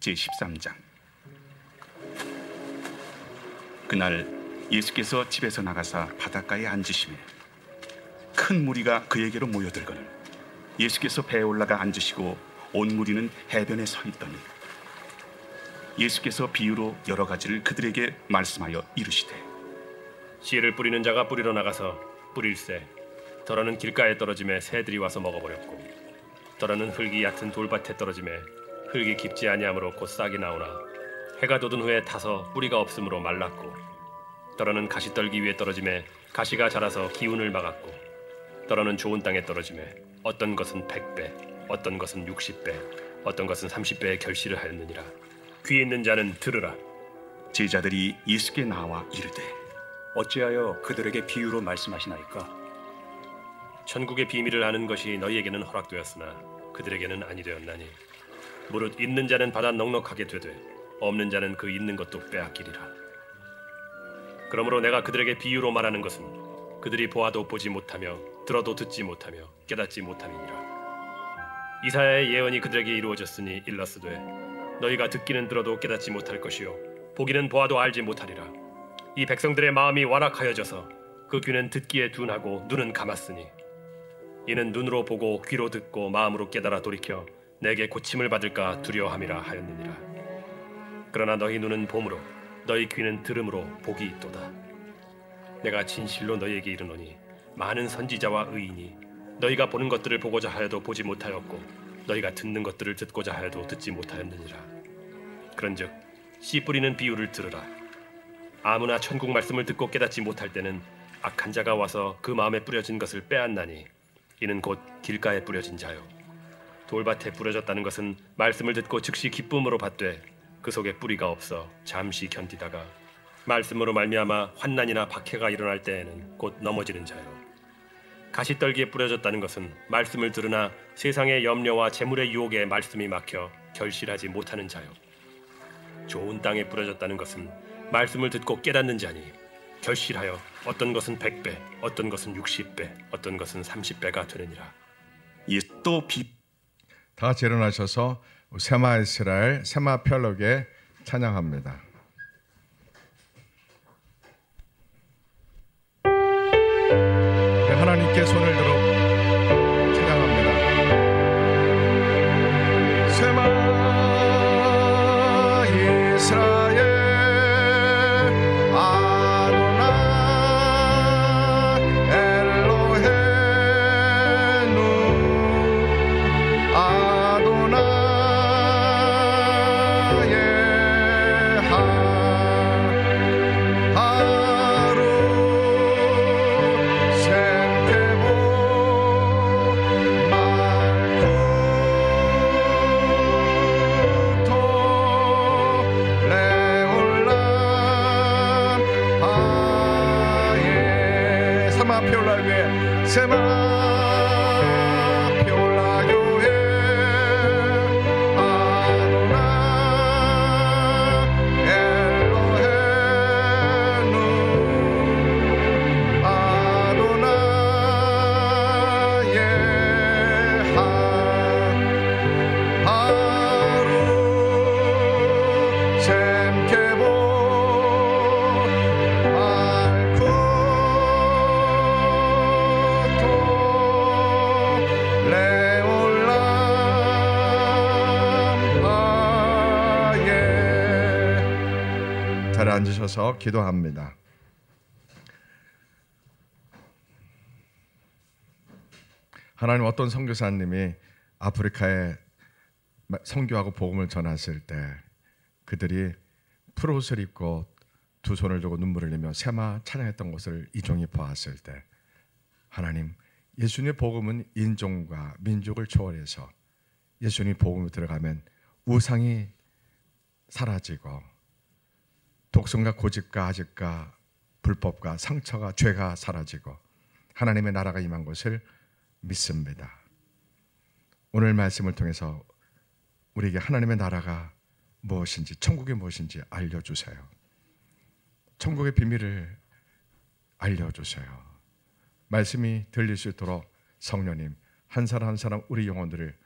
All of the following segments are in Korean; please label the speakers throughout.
Speaker 1: 제13장. 그날 예수께서 집에서 나가사 바닷가에 앉으시매 큰 무리가 그에게로 모여들거늘 예수께서 배에 올라가 앉으시고 온 무리는 해변에 서 있더니 예수께서 비유로 여러 가지를 그들에게 말씀하여 이르시되,
Speaker 2: 씨를 뿌리는 자가 뿌리러 나가서 뿌릴새 더러는 길가에 떨어짐에 새들이 와서 먹어버렸고, 더러는 흙이 얕은 돌밭에 떨어짐에 흙이 깊지 아니하므로 곧 싹이 나오나 해가 돋은 후에 타서 뿌리가 없으므로 말랐고, 더러는 가시떨기 위에 떨어짐에 가시가 자라서 기운을 막았고, 더러는 좋은 땅에 떨어짐에 어떤 것은 100배, 어떤 것은 60배, 어떤 것은 30배의 결실을 하였느니라. 귀 있는 자는 들으라.
Speaker 1: 제자들이 예수께 나와 이르되,
Speaker 3: 어찌하여 그들에게 비유로 말씀하시나이까?
Speaker 2: 천국의 비밀을 아는 것이 너희에게는 허락되었으나 그들에게는 아니 되었나니, 무릇 있는 자는 받아 넉넉하게 되되 없는 자는 그 있는 것도 빼앗기리라. 그러므로 내가 그들에게 비유로 말하는 것은 그들이 보아도 보지 못하며 들어도 듣지 못하며 깨닫지 못함이니라. 이사야의 예언이 그들에게 이루어졌으니 일렀으되, 너희가 듣기는 들어도 깨닫지 못할 것이요 보기는 보아도 알지 못하리라. 이 백성들의 마음이 완악하여져서 그 귀는 듣기에 둔하고 눈은 감았으니, 이는 눈으로 보고 귀로 듣고 마음으로 깨달아 돌이켜 내게 고침을 받을까 두려워함이라 하였느니라. 그러나 너희 눈은 봄으로 너희 귀는 들음으로 복이 있도다. 내가 진실로 너희에게 이르노니 많은 선지자와 의인이 너희가 보는 것들을 보고자 하여도 보지 못하였고 너희가 듣는 것들을 듣고자 하여도 듣지 못하였느니라. 그런즉 씨 뿌리는 비유를 들으라. 아무나 천국 말씀을 듣고 깨닫지 못할 때는 악한 자가 와서 그 마음에 뿌려진 것을 빼앗나니, 이는 곧 길가에 뿌려진 자요. 돌밭에 뿌려졌다는 것은 말씀을 듣고 즉시 기쁨으로 받되 그 속에 뿌리가 없어 잠시 견디다가 말씀으로 말미암아 환난이나 박해가 일어날 때에는 곧 넘어지는 자요. 가시떨기에 뿌려졌다는 것은 말씀을 들으나 세상의 염려와 재물의 유혹에 말씀이 막혀 결실하지 못하는 자요. 좋은 땅에 뿌려졌다는 것은 말씀을 듣고 깨닫는 자니 결실하여 어떤 것은 100배, 어떤 것은 60배, 어떤 것은 30배가 되느니라.
Speaker 4: 다 같이 일어나셔서 세마 이스라엘 세마 편록에 찬양합니다. 하나님께 손을 들어 찬양합니다. 세마 이스라엘 앉으셔서 기도합니다. 하나님, 어떤 선교사님이 아프리카에 선교하고 복음을 전했을 때 그들이 풀옷을 입고 두 손을 들고 눈물을 흘리며 세마 찬양했던 것을 이 종이 보았을 때, 하나님, 예수님의 복음은 인종과 민족을 초월해서 예수님의 복음이 들어가면 우상이 사라지고 독선과 고집과 아집과 불법과 상처가 죄가 사라지고 하나님의 나라가 임한 것을 믿습니다. 오늘 말씀을 통해서 우리에게 하나님의 나라가 무엇인지, 천국이 무엇인지 알려주세요. 천국의 비밀을 알려주세요. 말씀이 들릴 수 있도록 성령님 한 사람 한 사람 우리 영혼들을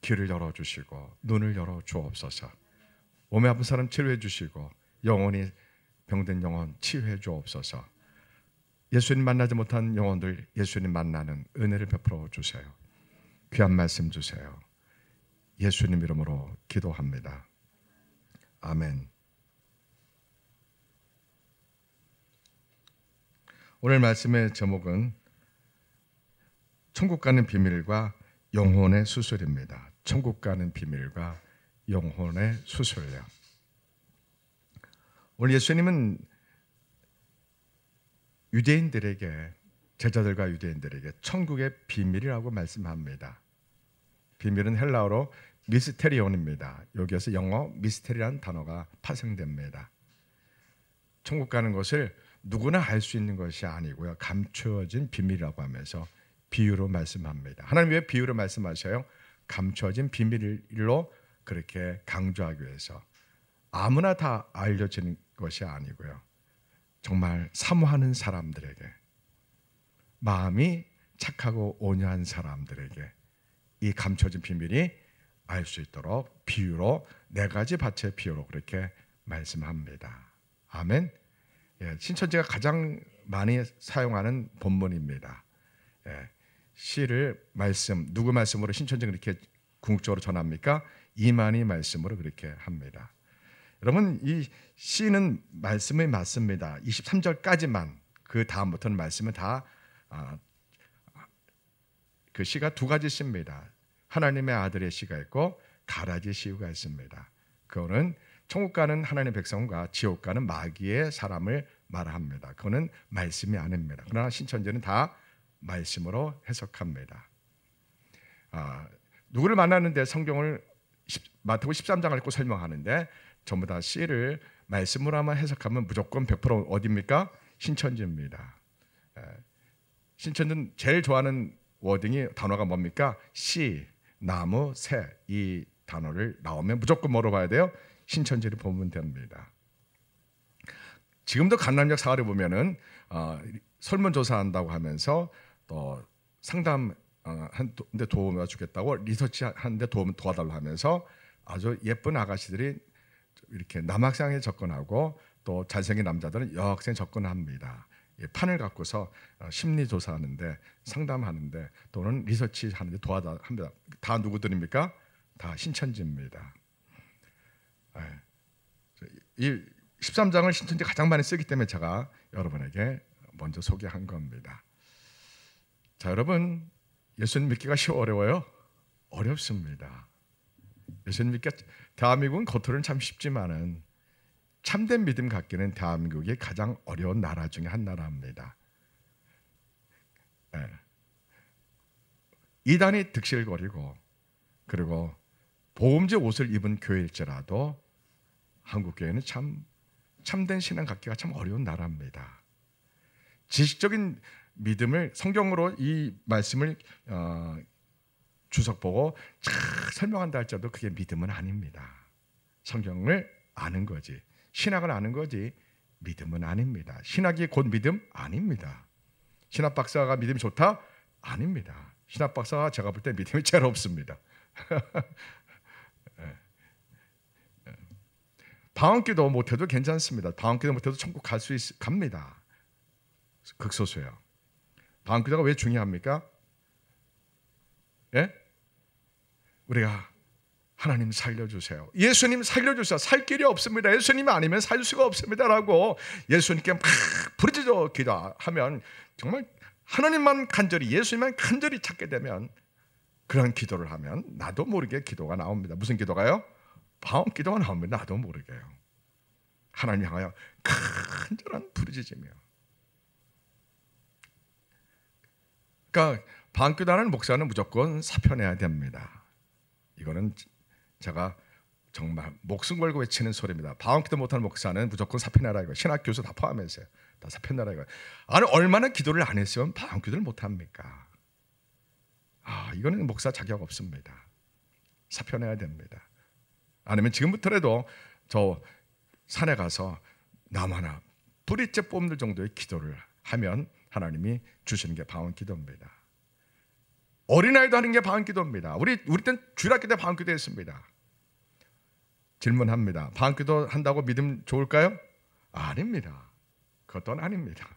Speaker 4: 귀를 열어주시고 눈을 열어 주옵소서. 몸에 아픈 사람 치료해 주시고 영혼이 병든 영혼 치유해 주옵소서. 예수님 만나지 못한 영혼들 예수님 만나는 은혜를 베풀어 주세요. 귀한 말씀 주세요. 예수님 이름으로 기도합니다. 아멘. 오늘 말씀의 제목은 천국 가는 비밀과 영혼의 수술입니다. 천국 가는 비밀과 영혼의 수술이요. 오늘 예수님은 유대인들에게, 제자들과 유대인들에게 천국의 비밀이라고 말씀합니다. 비밀은 헬라어로 미스테리온입니다. 여기에서 영어 미스테리라는 단어가 파생됩니다. 천국 가는 것을 누구나 알 수 있는 것이 아니고요, 감추어진 비밀이라고 하면서 비유로 말씀합니다. 하나님 왜 비유로 말씀하셔요? 감추어진 비밀로 그렇게 강조하기 위해서. 아무나 다 알려지는 것이 아니고요, 정말 사모하는 사람들에게, 마음이 착하고 온유한 사람들에게 이 감춰진 비밀이 알 수 있도록 비유로, 네 가지 밭의 비유로 그렇게 말씀합니다. 아멘. 예, 신천지가 가장 많이 사용하는 본문입니다. 예, 시를 말씀, 누구 말씀으로 신천지가 그렇게 궁극적으로 전합니까? 이만희 말씀으로 그렇게 합니다. 여러분, 이 시는 말씀이 맞습니다. 23절까지만, 그 다음부터는 말씀은 다 그 시가 두 가지 시입니다. 하나님의 아들의 시가 있고 가라지 시가 있습니다. 그거는 천국 가는 하나님의 백성과 지옥 가는 마귀의 사람을 말합니다. 그거는 말씀이 아닙니다. 그러나 신천지는 다 말씀으로 해석합니다. 누구를 만나는데 성경을 마태복음 13장을 읽고 설명하는데 전부 다 시를 말씀으로 한번 해석하면 무조건 100% 어디입니까? 신천지입니다. 신천지는 제일 좋아하는 워딩이, 단어가 뭡니까? 시, 나무, 새, 이 단어를 나오면 무조건 뭐로 봐야 돼요? 신천지를 보면 됩니다. 지금도 강남역 사거리 보면은 설문조사한다고 하면서 또 상담 하는데 도움을 주겠다고 리서치 하는데 도와달라고 하면서 아주 예쁜 아가씨들이 이렇게 남학생에 접근하고 또 잘생긴 남자들은 여학생에 접근합니다. 판을 갖고서 심리 조사하는데, 상담하는데 또는 리서치 하는데 도와합니다. 다 누구들입니까? 다 신천지입니다. 이 13장을 신천지 가장 많이 쓰기 때문에 제가 여러분에게 먼저 소개한 겁니다. 자, 여러분, 예수님 믿기가 쉬워, 어려워요? 어렵습니다. 예수님 믿기가, 대한민국은 겉으로는 참 쉽지만은 참된 믿음 갖기는 대한민국이 가장 어려운 나라 중에 한 나라입니다. 이단이 득실거리고 그리고 보험제 옷을 입은 교회일지라도 한국 교회는 참된 신앙 갖기가 참 어려운 나라입니다. 지식적인 믿음을 성경으로 이 말씀을 주석보고 쫙 설명한다 할지라도 그게 믿음은 아닙니다. 성경을 아는 거지, 신학을 아는 거지 믿음은 아닙니다. 신학이 곧 믿음? 아닙니다. 신학 박사가 믿음이 좋다? 아닙니다. 신학 박사가 제가 볼 때 믿음이 제일 없습니다. 방언기도 못해도 괜찮습니다. 방언기도 못해도 천국 갈 수 갑니다. 극소수예요. 방언기도가 왜 중요합니까? 예? 우리가 하나님 살려주세요, 예수님 살려주세요, 살 길이 없습니다, 예수님 아니면 살 수가 없습니다라고 예수님께 막 부르짖어 기도하면, 정말 하나님만 간절히, 예수님만 간절히 찾게 되면, 그런 기도를 하면 나도 모르게 기도가 나옵니다. 무슨 기도가요? 방언 기도가 나옵니다. 나도 모르게요. 하나님 향하여 간절한 부르짖으며. 그러니까 방언 기도하는 목사는 무조건 사표내야 됩니다. 이거는 제가 정말 목숨 걸고 외치는 소리입니다. 방언기도 못하는 목사는 무조건 사표내라 이거. 신학 교수 다 포함해서요. 다 사표내라 이거. 아니, 얼마나 기도를 안 했으면 방언기도를 못합니까? 이거는 목사 자격 없습니다. 사표내야 됩니다. 아니면 지금부터라도 저 산에 가서 나무 하나 뿌리째 뽑는 정도의 기도를 하면 하나님이 주시는 게 방언기도입니다. 어린아이도 하는 게 방언기도입니다. 우리 때는 주일학교 때 방언기도 했습니다. 질문합니다. 방학기도 한다고 믿음 좋을까요? 아닙니다. 그것도 아닙니다.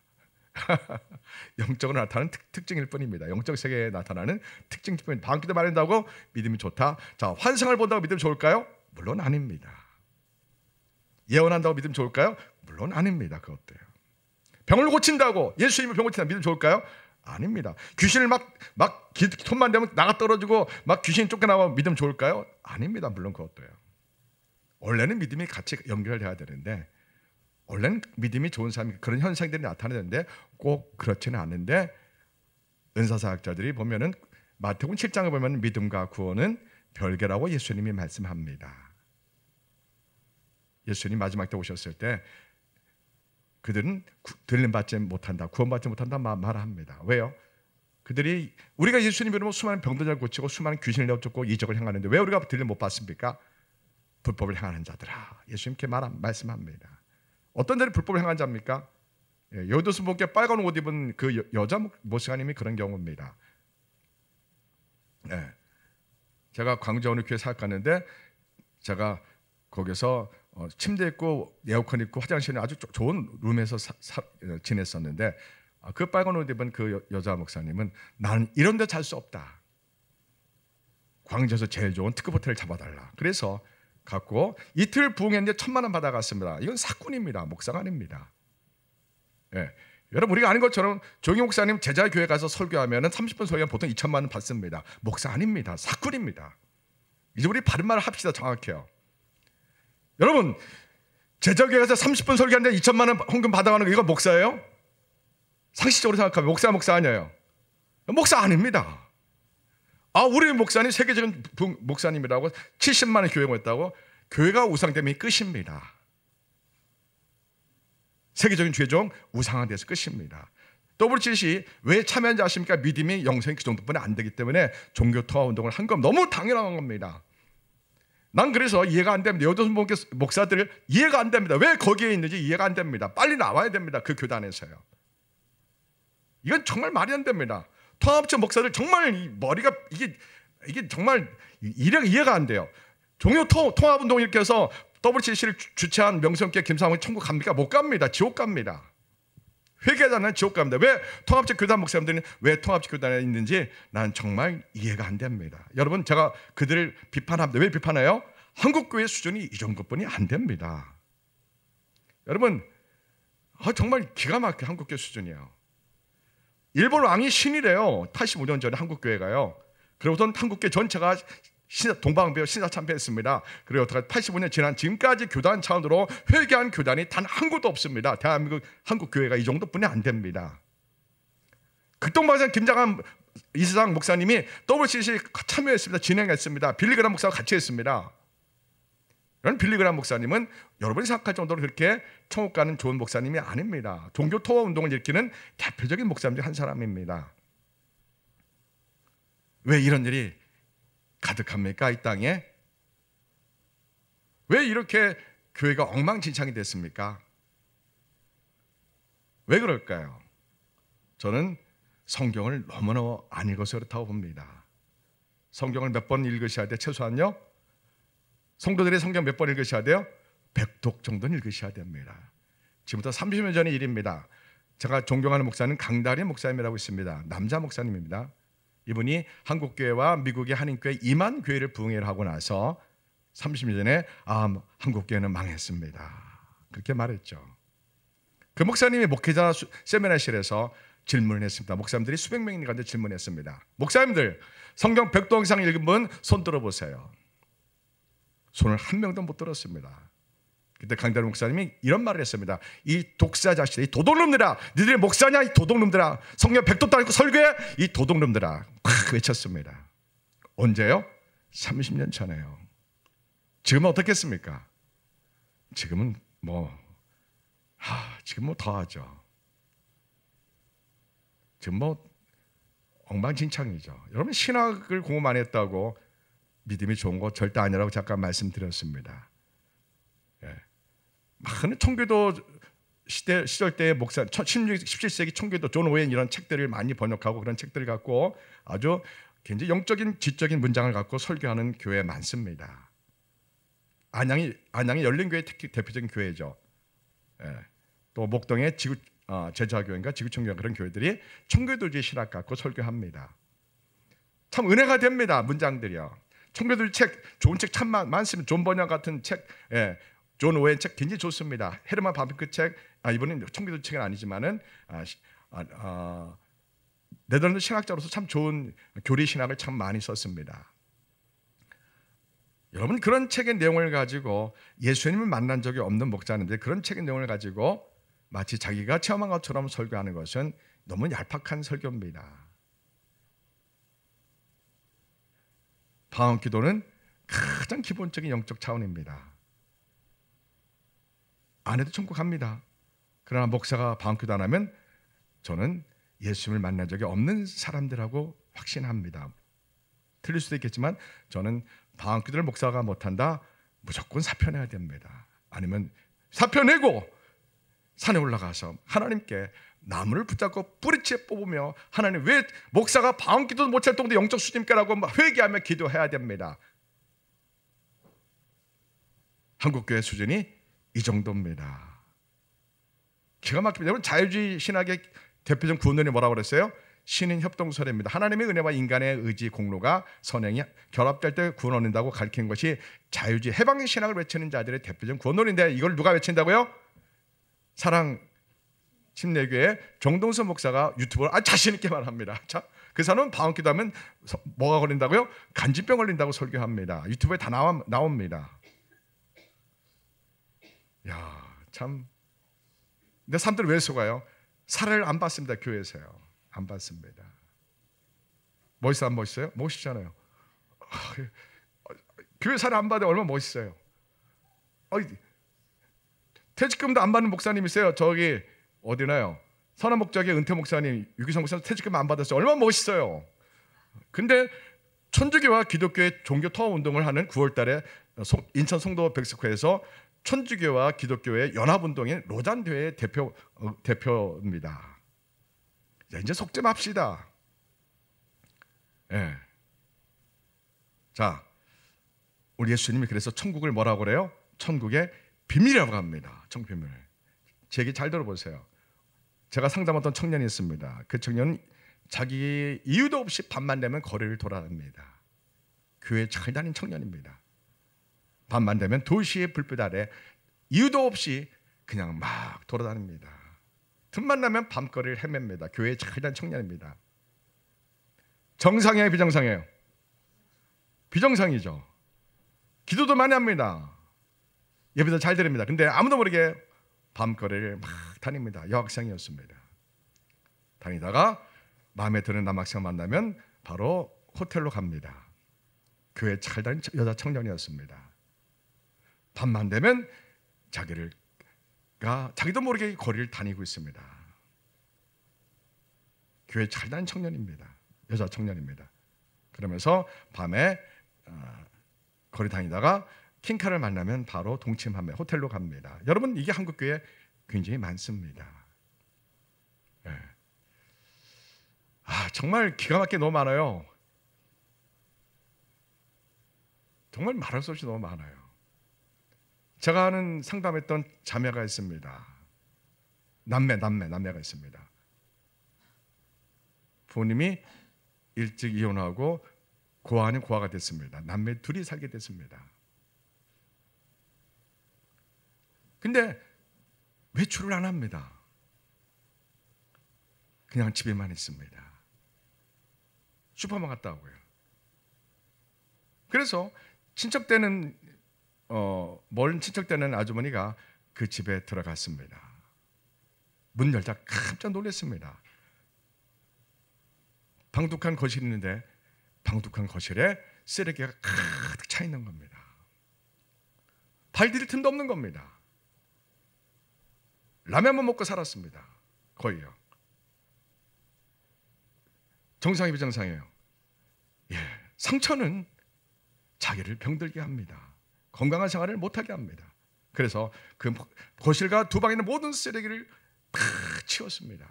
Speaker 4: 영적으로 나타나는 특징일 뿐입니다. 영적 세계에 나타나는 특징일 뿐입니다. 방학기도 말한다고 믿음이 좋다. 자, 환상을 본다고 믿음 좋을까요? 물론 아닙니다. 예언한다고 믿음 좋을까요? 물론 아닙니다. 그것도요. 병을 고친다고, 예수님이 병 고친다고 믿음 좋을까요? 아닙니다. 귀신을 막 손만 대면 나가 떨어지고 막 귀신이 쫓겨나고 믿음 좋을까요? 아닙니다. 물론 그것도요. 원래는 믿음이 같이 연결돼야 되는데, 원래는 믿음이 좋은 사람이 그런 현상들이 나타나는데 꼭 그렇지는 않은데, 은사사학자들이 보면은 마태복음 7장에 보면 믿음과 구원은 별개라고 예수님이 말씀합니다. 예수님 마지막 때 오셨을 때 그들은 들림받지 못한다, 구원받지 못한다 말합니다. 왜요? 그들이 우리가 예수님 이름으로 수많은 병들을 고치고 수많은 귀신을 내쫓고 이적을 행하는데 왜 우리가 들림 못 받습니까? 불법을 행하는 자들아. 예수님께 말씀합니다. 어떤 자들이 불법을 행한 자입니까? 여도순복에 빨간 옷 입은 그 여자 목사님이 그런 경우입니다. 제가 광주 어느 교회 사역하는데 제가 거기서 침대 있고 에어컨 있고 화장실이 아주 좋은 룸에서 지냈었는데 그 빨간 옷 입은 그 여자 목사님은 나는 이런 데 잘 수 없다. 광주에서 제일 좋은 특급 호텔을 잡아달라. 그래서 갖고 이틀 부흥했는데 1,000만 원 받아갔습니다. 이건 사꾼입니다. 목사가 아닙니다. 여러분 우리가 아는 것처럼 조용희 목사님 제자 교회 가서 설교하면 30분 설교하면 보통 2,000만 원 받습니다. 목사 아닙니다. 사꾼입니다. 이제 우리 바른 말을 합시다. 정확해요. 여러분 제자 교회 가서 30분 설교하는데 2,000만 원 헌금 받아가는 거 이거 목사예요? 상식적으로 생각하면 목사 아니에요. 목사 아닙니다. 우리 목사님 세계적인 목사님이라고 70만 원 교회했다고 교회가 우상되면 끝입니다. 세계적인 죄종 우상화돼서 끝입니다. WCC 왜 참여한지 아십니까? 믿음이 영성이 그 정도뿐이 안 되기 때문에 종교 토화 운동을 한 건 너무 당연한 겁니다. 난 그래서 이해가 안 됩니다. 여도순 목사들 이해가 안 됩니다. 왜 거기에 있는지 이해가 안 됩니다. 빨리 나와야 됩니다. 그 교단에서요. 이건 정말 말이 안 됩니다. 통합체 목사들 정말 머리가 이게 정말 이해가 안 돼요. 종교 통합 운동 이렇게 해서 WCC를 주최한 명성교회 김상훈이 천국 갑니까? 못 갑니다. 지옥 갑니다. 회개자는 지옥 갑니다. 왜 통합체 교단 목사님들이 왜 통합체 교단에 있는지 난 정말 이해가 안 됩니다. 여러분 제가 그들을 비판합니다. 왜 비판해요? 한국교회 수준이 이 정도뿐이 안 됩니다. 여러분 정말 기가 막혀 한국교회 수준이에요. 일본 왕이 신이래요. 85년 전에 한국교회가요. 그러고선 한국교회 전체가 동방배우 신사참배했습니다. 그리고 85년 지난 지금까지 교단 차원으로 회개한 교단이 단 한 곳도 없습니다. 대한민국 한국교회가 이 정도뿐이 안 됩니다. 극동방산 김장한 이세상 목사님이 WCC 참여했습니다. 진행했습니다. 빌리그람 목사와 같이 했습니다. 이런 빌리그람 목사님은 여러분이 생각할 정도로 그렇게 천국 가는 좋은 목사님이 아닙니다. 종교 토화 운동을 일으키는 대표적인 목사님 중 한 사람입니다. 왜 이런 일이 가득합니까? 이 땅에 왜 이렇게 교회가 엉망진창이 됐습니까? 왜 그럴까요? 저는 성경을 너무나 안 읽어서 그렇다고 봅니다. 성경을 몇 번 읽으셔야 돼? 최소한요? 성도들이 성경 몇 번 읽으셔야 돼요? 100독 정도는 읽으셔야 됩니다. 지금부터 30년 전의 일입니다. 제가 존경하는 목사는 강다리 목사님이라고 있습니다. 남자 목사님입니다. 이분이 한국교회와 미국의 한인교회 2만 교회를 부흥회를 하고 나서 30년 전에 한국교회는 망했습니다. 그렇게 말했죠. 그 목사님이 목회자 세미나실에서 질문을 했습니다. 목사님들이 수백 명이 가운데 질문했습니다. 목사님들 성경 100도 이상 읽은 분 손 들어보세요. 손을 한 명도 못 들었습니다. 그때 강다리 목사님이 이런 말을 했습니다. 이 독사 자식들, 이 도둑놈들아, 니들이 목사냐 이 도둑놈들아, 성경 100도 따르고 설교해 이 도둑놈들아 팍 외쳤습니다. 언제요? 30년 전에요. 지금은 어떻겠습니까? 지금은 지금 더하죠. 지금 엉망진창이죠. 여러분 신학을 공부 많이 했다고 믿음이 좋은 거 절대 아니라고 잠깐 말씀드렸습니다. 많은 청교도 시절 때의 목사, 17세기 청교도 존 오웬 이런 책들을 많이 번역하고 그런 책들을 갖고 아주 굉장히 영적인 지적인 문장을 갖고 설교하는 교회 많습니다. 안양이 열린교회 대표적인 교회죠. 예. 또 목동의 제자교회인가 지구촌교회 그런 교회들이 청교도주의 신학 갖고 설교합니다. 참 은혜가 됩니다. 문장들이요. 청교도주의 책 좋은 책 참 많습니다. 존 버녀 같은 책, 예. 존 오웬 책 굉장히 좋습니다. 헤르만 바비크 책, 이번엔 청교도 책은 아니지만은 네덜란드 신학자로서 참 좋은 교리 신학을 참 많이 썼습니다. 여러분 그런 책의 내용을 가지고 예수님을 만난 적이 없는 목사님들 그런 책의 내용을 가지고 마치 자기가 체험한 것처럼 설교하는 것은 너무 얄팍한 설교입니다. 방언 기도는 가장 기본적인 영적 차원입니다. 안 해도 천국 갑니다. 그러나 목사가 방언 기도 안 하면 저는 예수님을 만난 적이 없는 사람들하고 확신합니다. 틀릴 수도 있겠지만 저는 방언 기도를 목사가 못한다. 무조건 사표내야 됩니다. 아니면 사표내고 산에 올라가서 하나님께 나무를 붙잡고 뿌리채 뽑으며 하나님 왜 목사가 방언 기도도 못할 정도 영적 수준입니까라고 회개하며 기도해야 됩니다. 한국교회 수준이 이 정도입니다. 기가 막힙니다. 여러분 자유주의 신학의 대표적 구원론이 뭐라고 그랬어요? 신인 협동설입니다. 하나님의 은혜와 인간의 의지 공로가 선행이 결합될 때 구원 얻는다고 가르친 것이 자유주의 해방의 신학을 외치는 자들의 대표적 구원론인데 이걸 누가 외친다고요? 사랑 침례교회 정동선 목사가 유튜브로 자신 있게 말합니다. 자, 그 사람은 방언 기도하면 뭐가 걸린다고요? 간질병 걸린다고 설교합니다. 유튜브에 다 나옵니다. 야, 참. 근데 사람들 왜 속아요? 사례를 안 받습니다. 교회에서요. 안 받습니다. 멋있어 안 멋있어요? 멋있잖아요. 교회 사례 안 받아 얼마나 멋있어요. 퇴직금도 안 받는 목사님 있어요. 저기 어디나요? 선한목적의 은퇴 목사님, 유기성 목사님 퇴직금 안 받았어요. 얼마나 멋있어요. 근데 천주교와 기독교의 종교 통합 운동을 하는 9월 달에 인천 송도 백석회에서 천주교와 기독교의 연합운동인 로잔교회의 대표입니다. 이제 속 좀 합시다. 예. 자, 우리 예수님이 그래서 천국을 뭐라고 그래요? 천국의 비밀이라고 합니다. 천국 비밀. 제 얘기 잘 들어보세요. 제가 상담했던 청년이 있습니다. 그 청년은 자기 이유도 없이 밤만 되면 거리를 돌아다닙니다. 교회 잘 다닌 청년입니다. 밤만 되면 도시의 불빛 아래 이유도 없이 그냥 막 돌아다닙니다. 틈만 나면 밤거리를 헤맵니다. 교회에 잘 다닌 청년입니다. 정상이에요, 비정상이에요? 비정상이죠. 기도도 많이 합니다. 예배도 잘 드립니다. 근데 아무도 모르게 밤거리를 막 다닙니다. 여학생이었습니다. 다니다가 마음에 드는 남학생 만나면 바로 호텔로 갑니다. 교회 잘 다닌 여자 청년이었습니다. 밤만 되면 자기도 모르게 거리를 다니고 있습니다. 교회 잘 다닌 청년입니다. 여자 청년입니다. 그러면서 밤에 거리 다니다가 킹카를 만나면 바로 동침하며 호텔로 갑니다. 여러분 이게 한국교회에 굉장히 많습니다. 네. 정말 기가 막히게 너무 많아요. 정말 말할 수 없이 너무 많아요. 제가 아는 상담했던 자매가 있습니다. 남매가 있습니다. 부모님이 일찍 이혼하고 고아 아닌 고아가 됐습니다. 남매 둘이 살게 됐습니다. 근데 외출을 안 합니다. 그냥 집에만 있습니다. 슈퍼만 갔다 오고요. 그래서 친척되는 멀은 친척되는 아주머니가 그 집에 들어갔습니다. 문 열자 깜짝 놀랐습니다. 방독한 거실이 있는데 방독한 거실에 쓰레기가 가득 차 있는 겁니다. 발 디딜 틈도 없는 겁니다. 라면만 먹고 살았습니다. 거의요. 정상이 비정상이에요. 상처는 자기를 병들게 합니다. 건강한 생활을 못하게 합니다. 그래서 그 거실과 두 방에 있는 모든 쓰레기를 다 치웠습니다.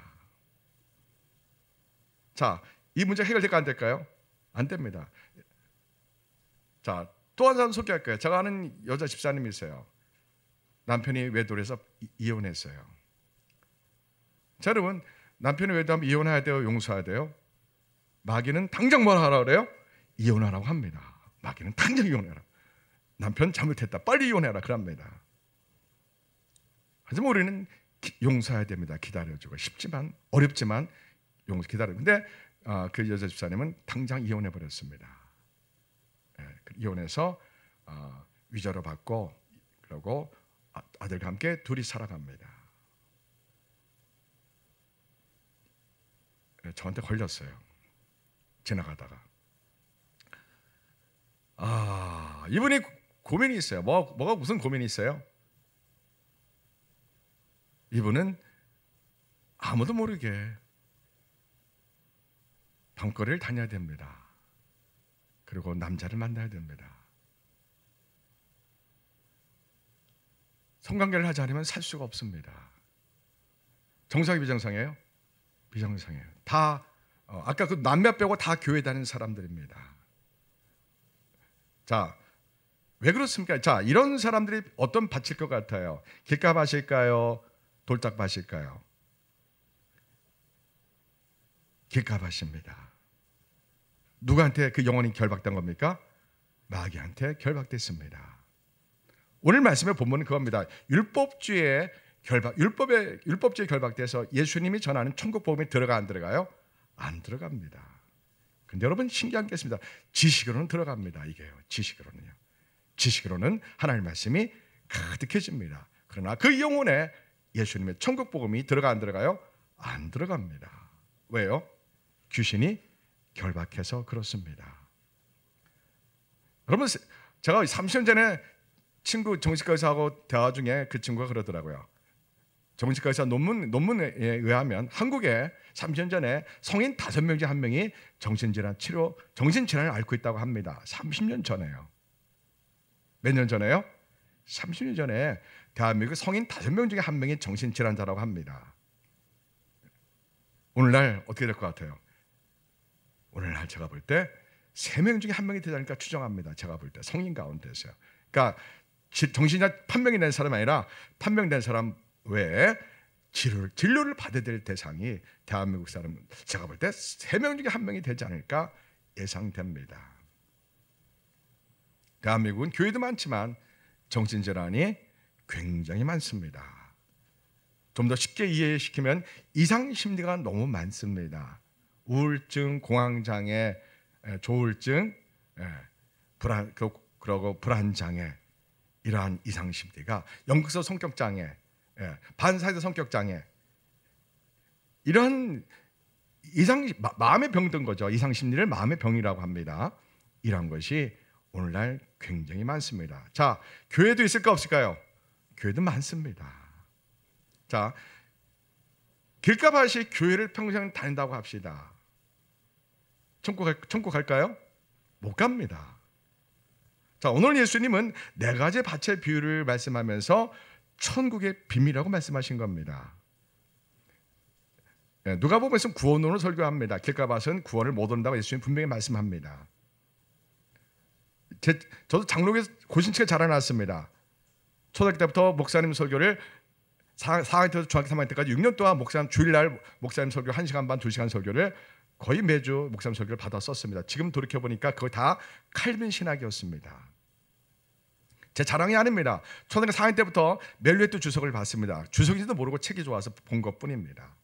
Speaker 4: 자, 이 문제 해결될까 안 될까요? 안 됩니다. 자, 또 한 사람 소개할 거예요. 제가 아는 여자 집사님이 있어요. 남편이 외도를 해서 이혼했어요. 자, 여러분, 남편이 외도하면 이혼해야 돼요? 용서해야 돼요? 마귀는 당장 뭘 하라 그래요? 이혼하라고 합니다. 마귀는 당장 이혼해라. 남편 잘못했다. 빨리 이혼해라. 그럽니다. 하지만 우리는 용서해야 됩니다. 기다려주고. 쉽지만, 어렵지만 기다려. 근데 그 여자 집사님은 당장 이혼해 버렸습니다. 이혼해서 위자료 받고, 그러고 아들과 함께 둘이 살아갑니다. 저한테 걸렸어요. 지나가다가. 이분이 고민이 있어요. 뭐가 무슨 고민이 있어요? 이분은 아무도 모르게 밤거리를 다녀야 됩니다. 그리고 남자를 만나야 됩니다. 성관계를 하지 않으면 살 수가 없습니다. 정상이 비정상이에요? 비정상이에요. 다 아까 그 남몇 빼고 다 교회 다니는 사람들입니다. 자, 왜 그렇습니까? 자, 이런 사람들이 어떤 밭일 것 같아요? 길가밭일까요? 돌짝밭일까요? 길가밭입니다. 누구한테 그 영혼이 결박된 겁니까? 마귀한테 결박됐습니다. 오늘 말씀의 본문은 그겁니다. 율법주의에 결박돼서 예수님이 전하는 천국 복음이 들어가 안 들어가요? 안 들어갑니다. 근데 여러분 신기한 게 있습니다. 지식으로는 들어갑니다. 이게요. 지식으로는 하나님의 말씀이 가득해집니다. 그러나 그 영혼에 예수님의 천국 복음이 들어가 안 들어가요? 안 들어갑니다. 왜요? 귀신이 결박해서 그렇습니다. 여러분, 제가 30년 전에 친구 정신과 의사하고 대화 중에 그 친구가 그러더라고요. 정신과 의사 논문에 의하면 한국에 30년 전에 성인 5명 중 1명이 정신질환을 앓고 있다고 합니다. 30년 전에요. 몇 년 전에요? 30년 전에 대한민국 성인 5명 중에 1명이 정신질환자라고 합니다. 오늘날 어떻게 될 것 같아요? 오늘날 제가 볼 때 3명 중에 1명이 되지 않을까 추정합니다. 제가 볼 때 성인 가운데서요. 그러니까 정신이나 판명이 된 사람이 아니라 판명된 사람 외에 진료를 받아야 될 대상이 대한민국 사람, 제가 볼 때 3명 중에 1명이 되지 않을까 예상됩니다. 대한민국은 교회도 많지만 정신질환이 굉장히 많습니다. 좀 더 쉽게 이해시키면 이상심리가 너무 많습니다. 우울증, 공황장애, 조울증, 그리고 불안장애, 이러한 이상심리가 연극성 성격장애, 반사이드 성격장애, 이런 마음의 병든 거죠. 이상심리를 마음의 병이라고 합니다. 이런 것이 오늘날 굉장히 많습니다. 자, 교회도 있을까 없을까요? 교회도 많습니다. 자, 길가밭이 교회를 평생 다닌다고 합시다. 천국 갈까요? 못 갑니다. 자, 오늘 예수님은 4가지 밭의 비유를 말씀하면서 천국의 비밀이라고 말씀하신 겁니다. 누가복음에서는 구원론을 설교합니다. 길가밭은 구원을 못 얻는다고 예수님 분명히 말씀합니다. 저도 장로교에 고신치게 자라났습니다. 초등학교 때부터 목사님 설교를 4학년 때부터 중학교 3학년 때까지 6년 동안 주일날 목사님 설교 1시간 반, 2시간 설교를 거의 매주 목사님 설교를 받아 썼습니다. 지금 돌이켜보니까 그거 다 칼빈 신학이었습니다. 제 자랑이 아닙니다. 초등학교 4학년 때부터 멜리웨트 주석을 봤습니다. 주석인지도 모르고 책이 좋아서 본 것뿐입니다.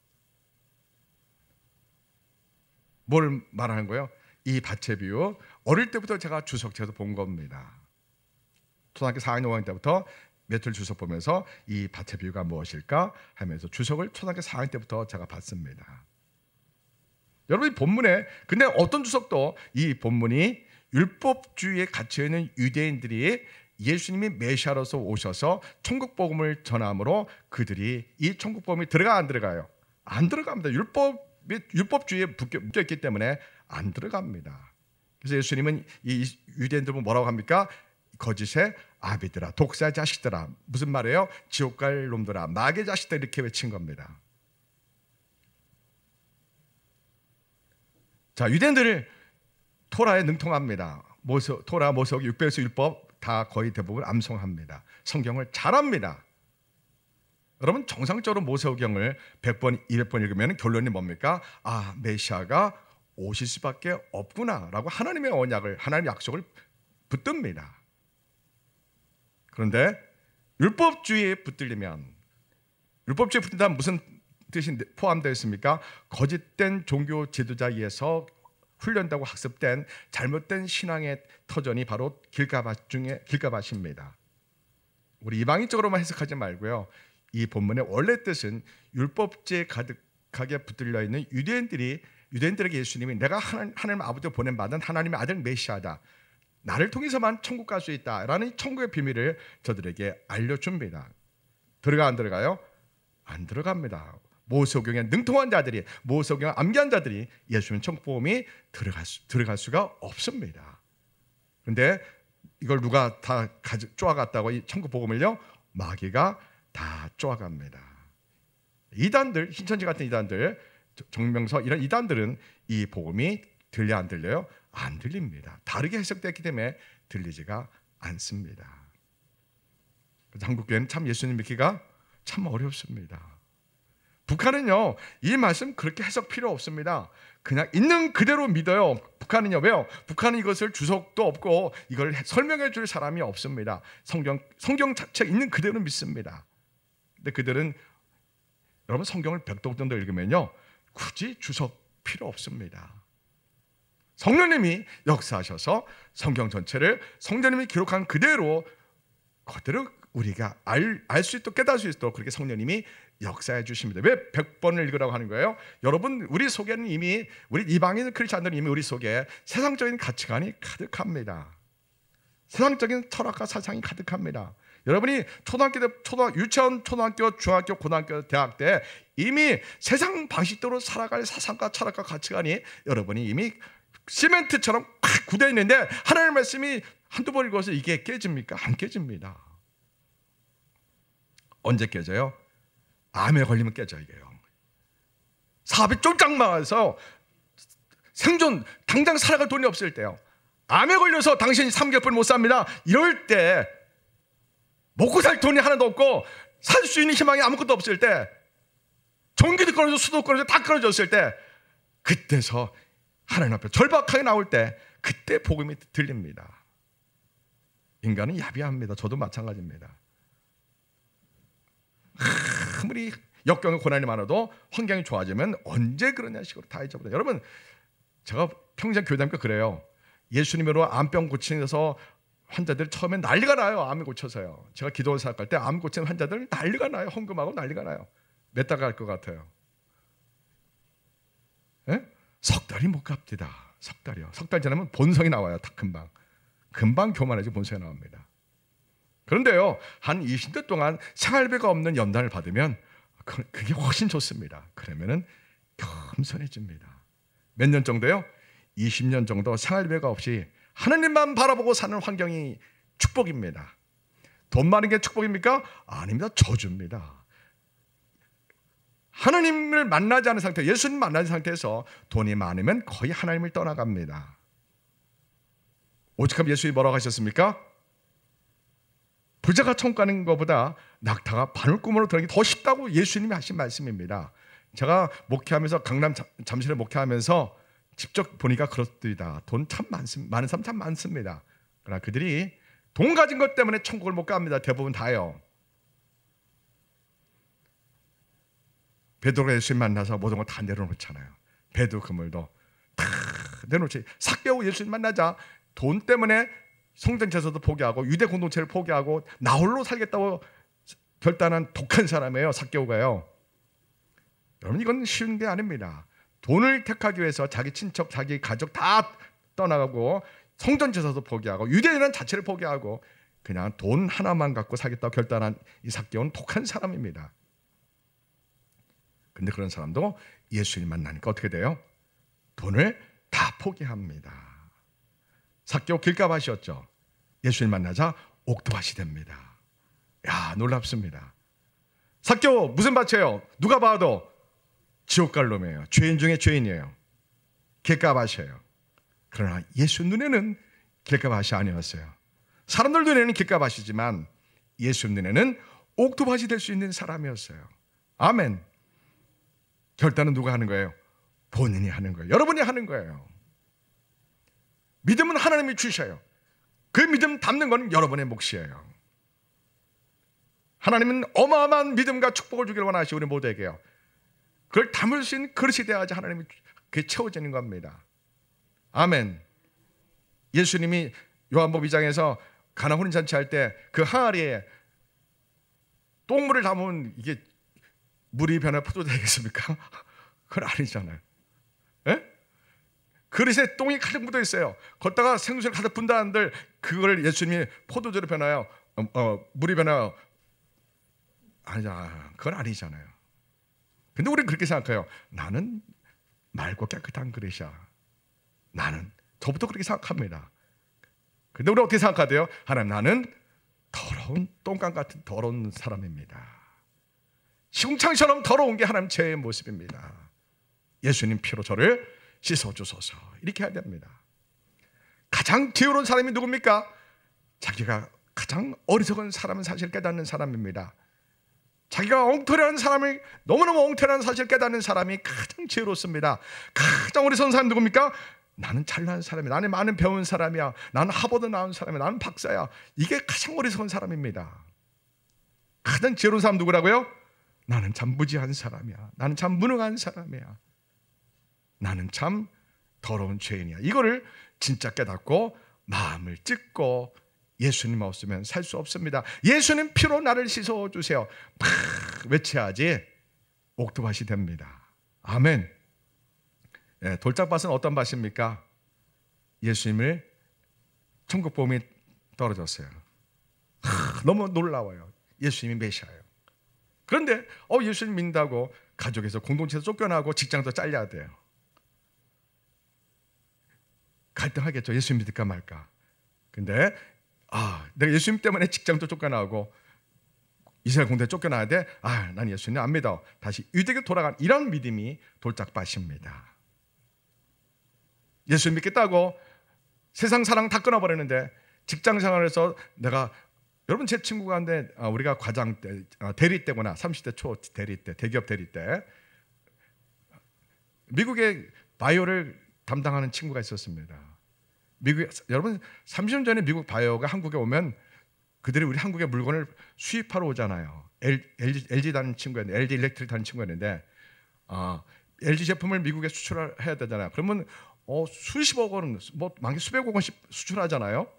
Speaker 4: 뭘 말하는 거예요? 이 밭의 비유, 어릴 때부터 제가 주석책에서 본 겁니다. 초등학교 4학년 5학년 때부터 멜리웨트 주석 보면서 이 밭의 비유가 무엇일까 하면서 주석을 초등학교 4학년 때부터 제가 봤습니다. 여러분, 이 본문에 근데 어떤 주석도 이 본문이 율법주의에 갇혀있는 유대인들이 예수님이 메시아로서 오셔서 천국 복음을 전함으로 그들이 이 천국 복음이 들어가 안 들어가요? 안 들어갑니다. 율법주의에 묶여있기 때문에 안 들어갑니다. 그래서 예수님은 이 유대인들 뭐라고 합니까? 거짓의 아비들아, 독사의 자식들아, 무슨 말이에요? 지옥 갈 놈들아, 마귀의 자식들, 이렇게 외친 겁니다. 자, 유대인들이 토라에 능통합니다. 토라, 모세오경, 율법에서 율법 다 거의 대부분 암송합니다. 성경을 잘 압니다. 여러분 정상적으로 모세오경을 100번, 200번 읽으면 결론이 뭡니까? 아, 메시아가 오실 수밖에 없구나라고 하나님의 언약을, 하나님의 약속을 붙듭니다. 그런데 율법주의에 붙들리면, 율법주의에 붙든다면 무슨 뜻이 포함되어 있습니까? 거짓된 종교 지도자에 의해서 훈련되고 학습된 잘못된 신앙의 터전이 바로 길가밭입니다. 우리 이방인적으로만 해석하지 말고요, 이 본문의 원래 뜻은 율법주의에 가득하게 붙들려 있는 유대인들에게 예수님이 내가 하나님 아버지로 보낸받은 하나님의 아들 메시아다, 나를 통해서만 천국 갈 수 있다라는 천국의 비밀을 저들에게 알려줍니다. 들어가 안 들어가요? 안 들어갑니다. 모세오경에 능통한 자들이, 모세오경을 암기한 자들이 예수님 천국 복음이 들어갈 수가 없습니다. 그런데 이걸 누가 다 쪼아갔다고, 이 천국 복음을요? 마귀가 다 쪼아갑니다. 이단들, 신천지 같은 이단들, 정명서 이런 이단들은 이 복음이 들려 안 들려요? 안 들립니다. 다르게 해석됐기 때문에 들리지가 않습니다. 그래서 한국교회는 참 예수님 믿기가 참 어렵습니다. 북한은요, 이 말씀 그렇게 해석 필요 없습니다. 그냥 있는 그대로 믿어요. 북한은요, 왜요? 북한은 이것을 주석도 없고 이걸 설명해 줄 사람이 없습니다. 성경 자체 있는 그대로 믿습니다. 근데 그들은, 여러분 성경을 100독 정도 읽으면요, 굳이 주석 필요 없습니다. 성령님이 역사하셔서 성경 전체를 성령님이 기록한 그대로 우리가 알 수 있도록, 깨달을 수 있도록 그렇게 성령님이 역사해 주십니다. 왜 100번을 읽으라고 하는 거예요? 여러분, 우리 속에는 이미, 우리 이방인 크리스찬들은 이미 우리 속에 세상적인 가치관이 가득합니다. 세상적인 철학과 사상이 가득합니다. 여러분이 유치원, 초등학교, 중학교, 고등학교, 대학 때 이미 세상 방식대로 살아갈 사상과 철학과 가치관이 여러분이 이미 시멘트처럼 팍 굳어 있는데, 하나님의 말씀이 한두 번 읽어서 이게 깨집니까? 안 깨집니다. 언제 깨져요? 암에 걸리면 깨져. 이게요, 사업이 쫄딱 망해서 생존 당장 살아갈 돈이 없을 때요, 암에 걸려서 당신이 3개월 못 삽니다. 이럴 때, 먹고 살 돈이 하나도 없고 살 수 있는 희망이 아무것도 없을 때, 전기도 끊어져 수도 끊어져 다 끊어졌을 때, 그때서 하나님 앞에 절박하게 나올 때, 그때 복음이 들립니다. 인간은 야비합니다. 저도 마찬가지입니다. 아무리 역경의 고난이 많아도 환경이 좋아지면 언제 그러냐 식으로 다 잊어버려요. 여러분, 제가 평생 교회 다니까 그래요. 예수님으로 암병 고치면서 환자들 처음엔 난리가 나요. 암이 고쳐서요. 제가 기도원 생각할 때 암 고치는 환자들 난리가 나요. 헌금하고 난리가 나요. 몇 달 갈 것 같아요? 예? 석 달이 못 갑니다. 석 달이요. 석 달 지나면 본성이 나와요. 다 금방 교만해지고 본성이 나옵니다. 그런데요, 한 20년 동안 생활비가 없는 연단을 받으면 그게 훨씬 좋습니다. 그러면은 겸손해집니다. 몇 년 정도요? 20년 정도 생활비가 없이 하나님만 바라보고 사는 환경이 축복입니다. 돈 많은 게 축복입니까? 아닙니다. 저주입니다. 하나님을 만나지 않은 상태, 예수님 만나지 상태에서 돈이 많으면 거의 하나님을 떠나갑니다. 오직하면 예수님이 뭐라고 하셨습니까? 부자가 천국 가는 것보다 낙타가 바늘구멍으로 들어가기 더 쉽다고 예수님이 하신 말씀입니다. 제가 목회하면서 강남 잠실에 목회하면서 직접 보니까 그렇습니다. 돈 참 많은 사람 참 많습니다. 그러나 그들이 돈 가진 것 때문에 천국을 못 갑니다. 대부분 다요. 베드로가 예수님 만나서 모든 걸 다 내려놓잖아요. 배도 그물도 다 내려놓지. 삭개오 예수님 만나자 돈 때문에 성전 제사도 포기하고 유대 공동체를 포기하고 나 홀로 살겠다고 결단한 독한 사람이에요. 삭개오가요. 여러분, 이건 쉬운 게 아닙니다. 돈을 택하기 위해서 자기 친척, 자기 가족 다 떠나가고 성전 제사도 포기하고 유대인은 자체를 포기하고 그냥 돈 하나만 갖고 살겠다고 결단한 이 삭개오는 독한 사람입니다. 근데 그런 사람도 예수님 만나니까 어떻게 돼요? 돈을 다 포기합니다. 삭개오 길가밭이었죠. 예수님 만나자 옥토밭이 됩니다. 야, 놀랍습니다. 삭개오 무슨 밭이에요? 누가 봐도 지옥 갈 놈이에요. 죄인 중에 죄인이에요. 길가밭이에요. 그러나 예수 눈에는 길가밭이 아니었어요. 사람들 눈에는 길가밭이지만 예수 눈에는 옥토밭이 될 수 있는 사람이었어요. 아멘. 결단은 누가 하는 거예요? 본인이 하는 거예요. 여러분이 하는 거예요. 믿음은 하나님이 주셔요. 그 믿음 담는 건 여러분의 몫이에요. 하나님은 어마어마한 믿음과 축복을 주기를 원하시고 우리 모두에게요. 그걸 담을 수 있는 그릇이 되어야지 하나님이 그게 채워지는 겁니다. 아멘. 예수님이 요한복음 2장에서 가나 혼인잔치 할 때 그 항아리에 똥물을 담으면 이게 물이 변해 포도 되겠습니까? 그건 아니잖아요. 예? 그릇에 똥이 가득 묻어 있어요. 걷다가 생수를 가득 분다 한들 그걸 예수님이 포도주로 변하여 물이 변하여 아니야, 그건 아니잖아요. 근데 우리는 그렇게 생각해요. 나는 맑고 깨끗한 그릇이야. 나는 저부터 그렇게 생각합니다. 근데 우리 어떻게 생각하대요? 하나님, 나는 더러운 똥강 같은 더러운 사람입니다. 시궁창처럼 더러운 게 하나님 제 모습입니다. 예수님 피로 저를 씻어주소서. 이렇게 해야 됩니다. 가장 지혜로운 사람이 누굽니까? 자기가 가장 어리석은 사람은 사실 깨닫는 사람입니다. 자기가 엉터리한 사람을 너무너무 엉터리한 사실 깨닫는 사람이 가장 지혜롭습니다. 가장 어리석은 사람이 누굽니까? 나는 잘난 사람이야. 나는 많은 배운 사람이야. 나는 하버드 나온 사람이야. 나는 박사야. 이게 가장 어리석은 사람입니다. 가장 지혜로운 사람 누구라고요? 나는 참 무지한 사람이야. 나는 참 무능한 사람이야. 나는 참 더러운 죄인이야. 이거를 진짜 깨닫고 마음을 찢고 예수님 없으면 살 수 없습니다. 예수님 피로 나를 씻어주세요. 막 외쳐야지 옥토밭이 됩니다. 아멘. 예, 돌짝밭은 어떤 밭입니까? 예수님을 천국 복음이 떨어졌어요. 너무 놀라워요. 예수님이 메시아예요. 그런데 예수님 믿는다고 가족에서 공동체에서 쫓겨나고 직장도 잘려야 돼요. 갈등하겠죠. 예수님 믿을까 말까. 근데 내가 예수님 때문에 직장도 쫓겨나고 이스라엘 공동체에 쫓겨나야 돼. 난 예수님 안 믿어. 다시 유대교 돌아간 이런 믿음이 돌짝밭입니다. 예수 믿겠다고 세상 사랑 다 끊어버리는데 직장 생활에서 내가 여러분 제 친구가 한데 우리가 과장 때 대리 때구나 30대 초 대리 때 대기업 대리 때 미국의 바이오를 담당하는 친구가 있었습니다. 미국 여러분 30년 전에 미국 바이오가 한국에 오면 그들이 우리 한국의 물건을 수입하러 오잖아요. LG 다는 친구였는데 LG 일렉트릭 다는 친구였는데 LG 제품을 미국에 수출해야 되잖아요. 그러면 수십억 원, 많게 수백억 원씩 수출하잖아요.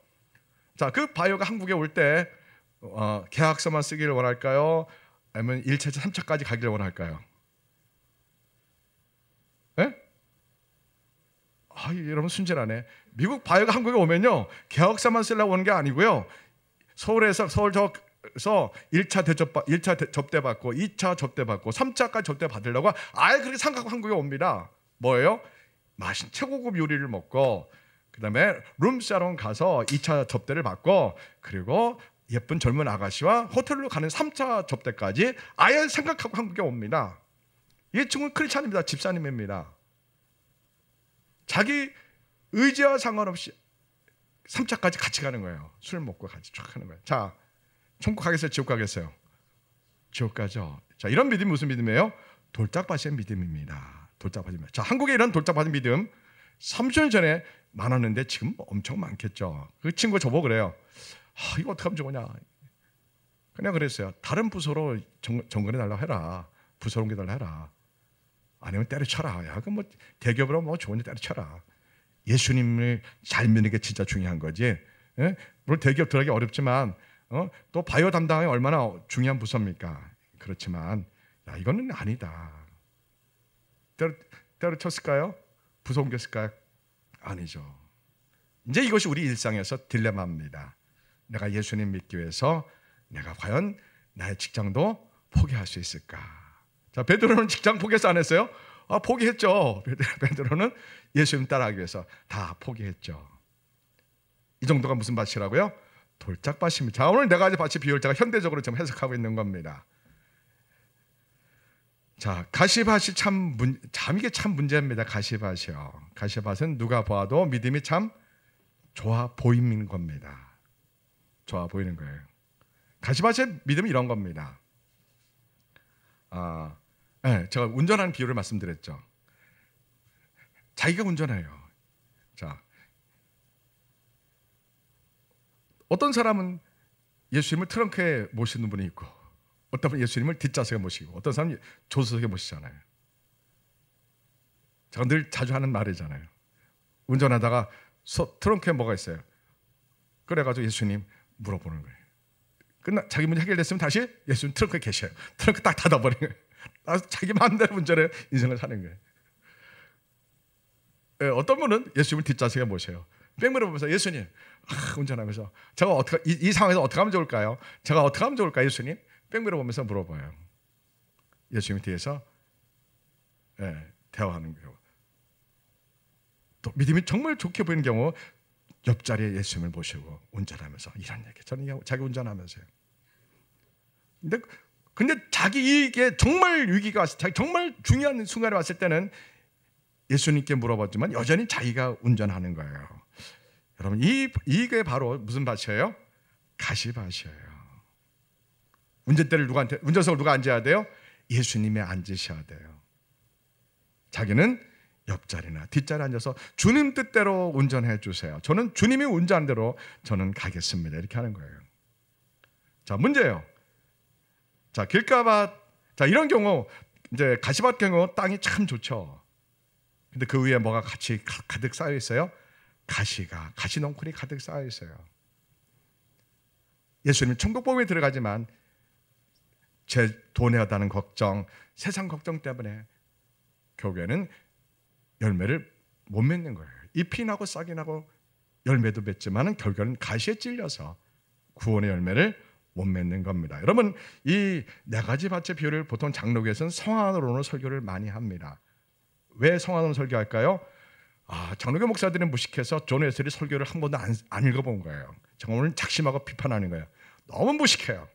Speaker 4: 자, 그 바이오가 한국에 올 때 계약서만 쓰기를 원할까요? 아니면 1차에서 3차까지 가기를 원할까요? 예? 여러분 순진하네. 미국 바이오가 한국에 오면요 계약서만 쓰려고 오는 게 아니고요. 서울에서 1차 접대 받고 2차 접대 받고 3차까지 접대 받으려고 아예 그렇게 생각하고 한국에 옵니다. 뭐예요? 맛있는 최고급 요리를 먹고 그다음에 룸사롱 가서 2차 접대를 받고 그리고 예쁜 젊은 아가씨와 호텔로 가는 3차 접대까지 아예 생각하고 한국에 옵니다. 이 친구는 크리스찬입니다. 집사님입니다. 자기 의지와 상관없이 3차까지 같이 가는 거예요. 술 먹고 같이 쫙 하는 거예요. 자, 천국 가겠어요? 지옥 가겠어요? 지옥 가죠. 자, 이런 믿음이 무슨 믿음이에요? 돌짝밭의 믿음입니다. 돌짝밭입니다. 자, 한국에 이런 돌짝밭의 믿음 30년 전에 많았는데 지금 엄청 많겠죠. 그 친구가 저보고 그래요. 이거 어떻게 하면 좋으냐. 그냥 그랬어요. 다른 부서로 정근해 달라고 해라. 부서 옮겨달라 해라. 아니면 때려쳐라. 야, 그럼 대기업으로 좋은데 때려쳐라. 예수님을 잘 믿는 게 진짜 중요한 거지. 예? 물론 대기업 들어가기 어렵지만 또 바이오 담당이 얼마나 중요한 부서입니까? 그렇지만 이거는 아니다. 때려쳤을까요? 부서 옮겼을까요? 아니죠. 이제 이것이 우리 일상에서 딜레마입니다. 내가 예수님 믿기 위해서 내가 과연 나의 직장도 포기할 수 있을까? 자, 베드로는 직장 포기해서 안 했어요? 포기했죠. 베드로는 예수님 따라하기 위해서 다 포기했죠. 이 정도가 무슨 밭이라고요? 돌짝밭입니다. 자, 오늘 네 가지 밭의 비유를 제가 현대적으로 좀 해석하고 있는 겁니다. 자, 가시밭이 이게 참 문제입니다. 가시밭이요. 가시밭은 누가 봐도 믿음이 참 좋아 보이는 겁니다. 좋아 보이는 거예요. 가시밭의 믿음이 이런 겁니다. 네, 제가 운전하는 비유를 말씀드렸죠. 자기가 운전해요. 자, 어떤 사람은 예수님을 트렁크에 모시는 분이 있고, 어떤 분은 예수님을 뒷좌석에 모시고, 어떤 사람은 조수석에 모시잖아요. 제가 늘 자주 하는 말이잖아요. 운전하다가 트렁크에 뭐가 있어요. 그래가지고 예수님 물어보는 거예요. 자기 문제 해결됐으면 다시 예수님 트렁크에 계셔요. 트렁크 딱 닫아버리는 거예요. 자기 마음대로 운전해 인생을 사는 거예요. 네, 어떤 분은 예수님을 뒷좌석에 모셔요. 백미러 보면서 예수님 운전하면서 제가 어떻게 이 상황에서 어떻게 하면 좋을까요? 제가 어떻게 하면 좋을까요, 예수님? 백미러 보면서 물어봐요. 예수님 뒤에서 대화하는 거예요. 또 믿음이 정말 좋게 보이는 경우 옆자리에 예수님을 모시고 운전하면서 이런 얘기 저는 경우 자기 운전하면서요. 근데 자기에게 정말 위기가 왔을 때, 정말 중요한 순간에 왔을 때는 예수님께 물어봤지만 여전히 자기가 운전하는 거예요. 여러분 이게 바로 무슨 밭이에요? 가시밭이에요. 운전석을 누가 앉아야 돼요? 예수님이 앉으셔야 돼요. 자기는 옆자리나 뒷자리에 앉아서 주님 뜻대로 운전해 주세요. 저는 주님이 운전한 대로 저는 가겠습니다. 이렇게 하는 거예요. 자, 문제예요. 자, 길가밭. 자, 이런 경우 이제 가시밭 경우 땅이 참 좋죠. 근데 그 위에 뭐가 같이 가득 쌓여 있어요? 가시 넝쿨이 가득 쌓여 있어요. 예수님은 천국복음에 들어가지만 제 돈에 대한 걱정, 세상 걱정 때문에 결국에는 열매를 못 맺는 거예요. 잎이 나고 싹이 나고 열매도 맺지만 결국에는 가시에 찔려서 구원의 열매를 못 맺는 겁니다. 여러분 이 네 가지 밭의 비유를 보통 장로교에서는 성안으로는 설교를 많이 합니다. 왜 성안으로 설교할까요? 장로교 목사들은 무식해서 존 웨슬리 설교를 한 번도 안 읽어본 거예요. 정말 작심하고 비판하는 거예요. 너무 무식해요.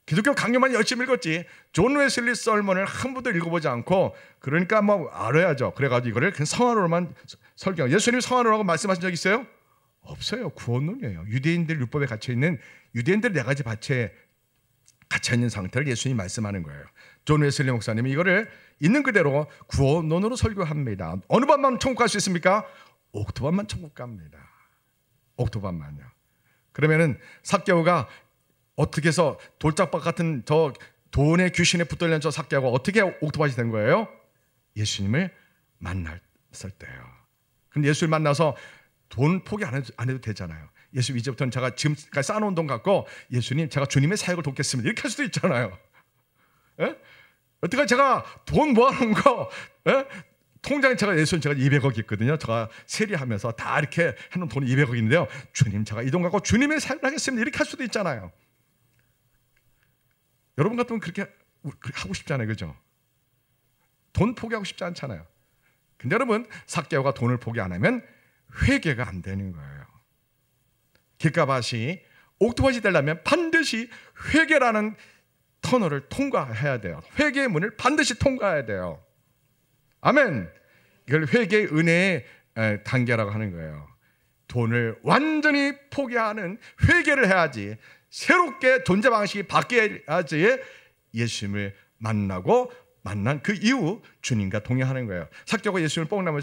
Speaker 4: 기독교 강요만 열심히 읽었지 존 웨슬리 설문을 한 번도 읽어보지 않고 그러니까 뭐 알아야죠. 그래가지고 이거를 그냥 성안으로만 설교. 예수님 성안으로라고 말씀하신 적 있어요? 없어요. 구원론이에요. 유대인들 율법에 갇혀있는 유대인들 네 가지 밭에 갇혀있는 상태를 예수님이 말씀하는 거예요. 존 웨슬리 목사님이 이거를 있는 그대로 구원론으로 설교합니다. 어느 밤만 천국 갈 수 있습니까? 옥토밤만 천국 갑니다. 옥토밤만요. 그러면은 삭개오가 어떻게 해서 돌짝밭 같은 저 돈의 귀신에 붙들린 저 삭개오가 어떻게 옥토밭이 된 거예요? 예수님을 만났을 때요. 근데 예수를 만나서 돈 포기 안 해도 되잖아요. 예수 이제부터는 제가 지금까지 쌓아놓은 돈 갖고 예수님 제가 주님의 사역을 돕겠습니다. 이렇게 할 수도 있잖아요. 에? 어떻게 제가 돈 모아놓은 거 통장에 예수님 제가 200억 있거든요. 제가 세리하면서 다 이렇게 해놓은 돈이 200억 있는데요. 주님 제가 이 돈 갖고 주님의 사역을 하겠습니다. 이렇게 할 수도 있잖아요. 여러분 같으면 그렇게 하고 싶지 않아요. 그죠? 돈 포기하고 싶지 않잖아요. 근데 여러분 삭개오가 돈을 포기 안 하면 회개가 안 되는 거예요. 길가밭이 옥토밭이 되려면 반드시 회개라는 터널을 통과해야 돼요. 회개의 문을 반드시 통과해야 돼요. 아멘. 이걸 회개의 은혜의 단계라고 하는 거예요. 돈을 완전히 포기하는 회개를 해야지 새롭게 존재 방식이 바뀌어야지 예수님을 만난 그 이후 주님과 동행하는 거예요. 삭개오가 예수님을 뽕나무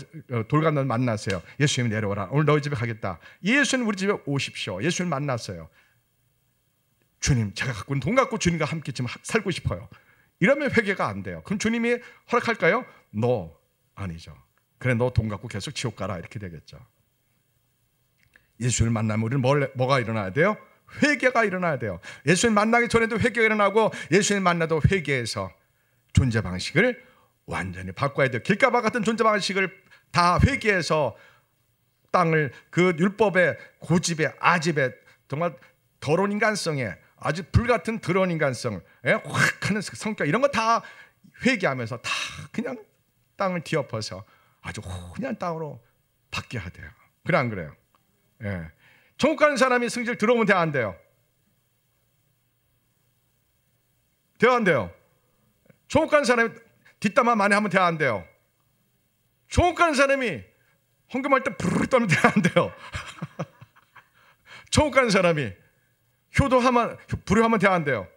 Speaker 4: 돌감을 만났어요. 예수님이 내려오라. 오늘 너희 집에 가겠다. 예수님 우리 집에 오십시오. 예수님 만났어요. 주님 제가 갖고 있는 돈 갖고 주님과 함께 지금 살고 싶어요. 이러면 회개가 안 돼요. 그럼 주님이 허락할까요? No. 아니죠. 그래 너 돈 갖고 계속 지옥 가라 이렇게 되겠죠. 예수를 만나면 우리는 뭐가 일어나야 돼요? 회개가 일어나야 돼요. 예수를 만나기 전에도 회개가 일어나고 예수를 만나도 회개해서 존재 방식을 완전히 바꿔야 돼요. 길가밭 같은 존재 방식을 다 회개해서 땅을 그 율법의 고집에 아집에 정말 더러운 인간성에 아주 불같은 더러운 인간성 확 하는 성격 이런 거 다 회개하면서 다 그냥 땅을 뒤엎어서 아주 그냥 땅으로 바뀌어야 돼요. 그래 안 그래요? 예. 천국 가는 사람이 승질 들어오면 돼 안 돼요? 돼요 안 돼요? 천국 가는 사람이 뒷담화 많이 하면 돼 안 돼요? 천국 가는 사람이 헌금할 때 부르르 떨면 안 돼요. 천국 가는 사람이 효도하면, 불효하면 안 돼요.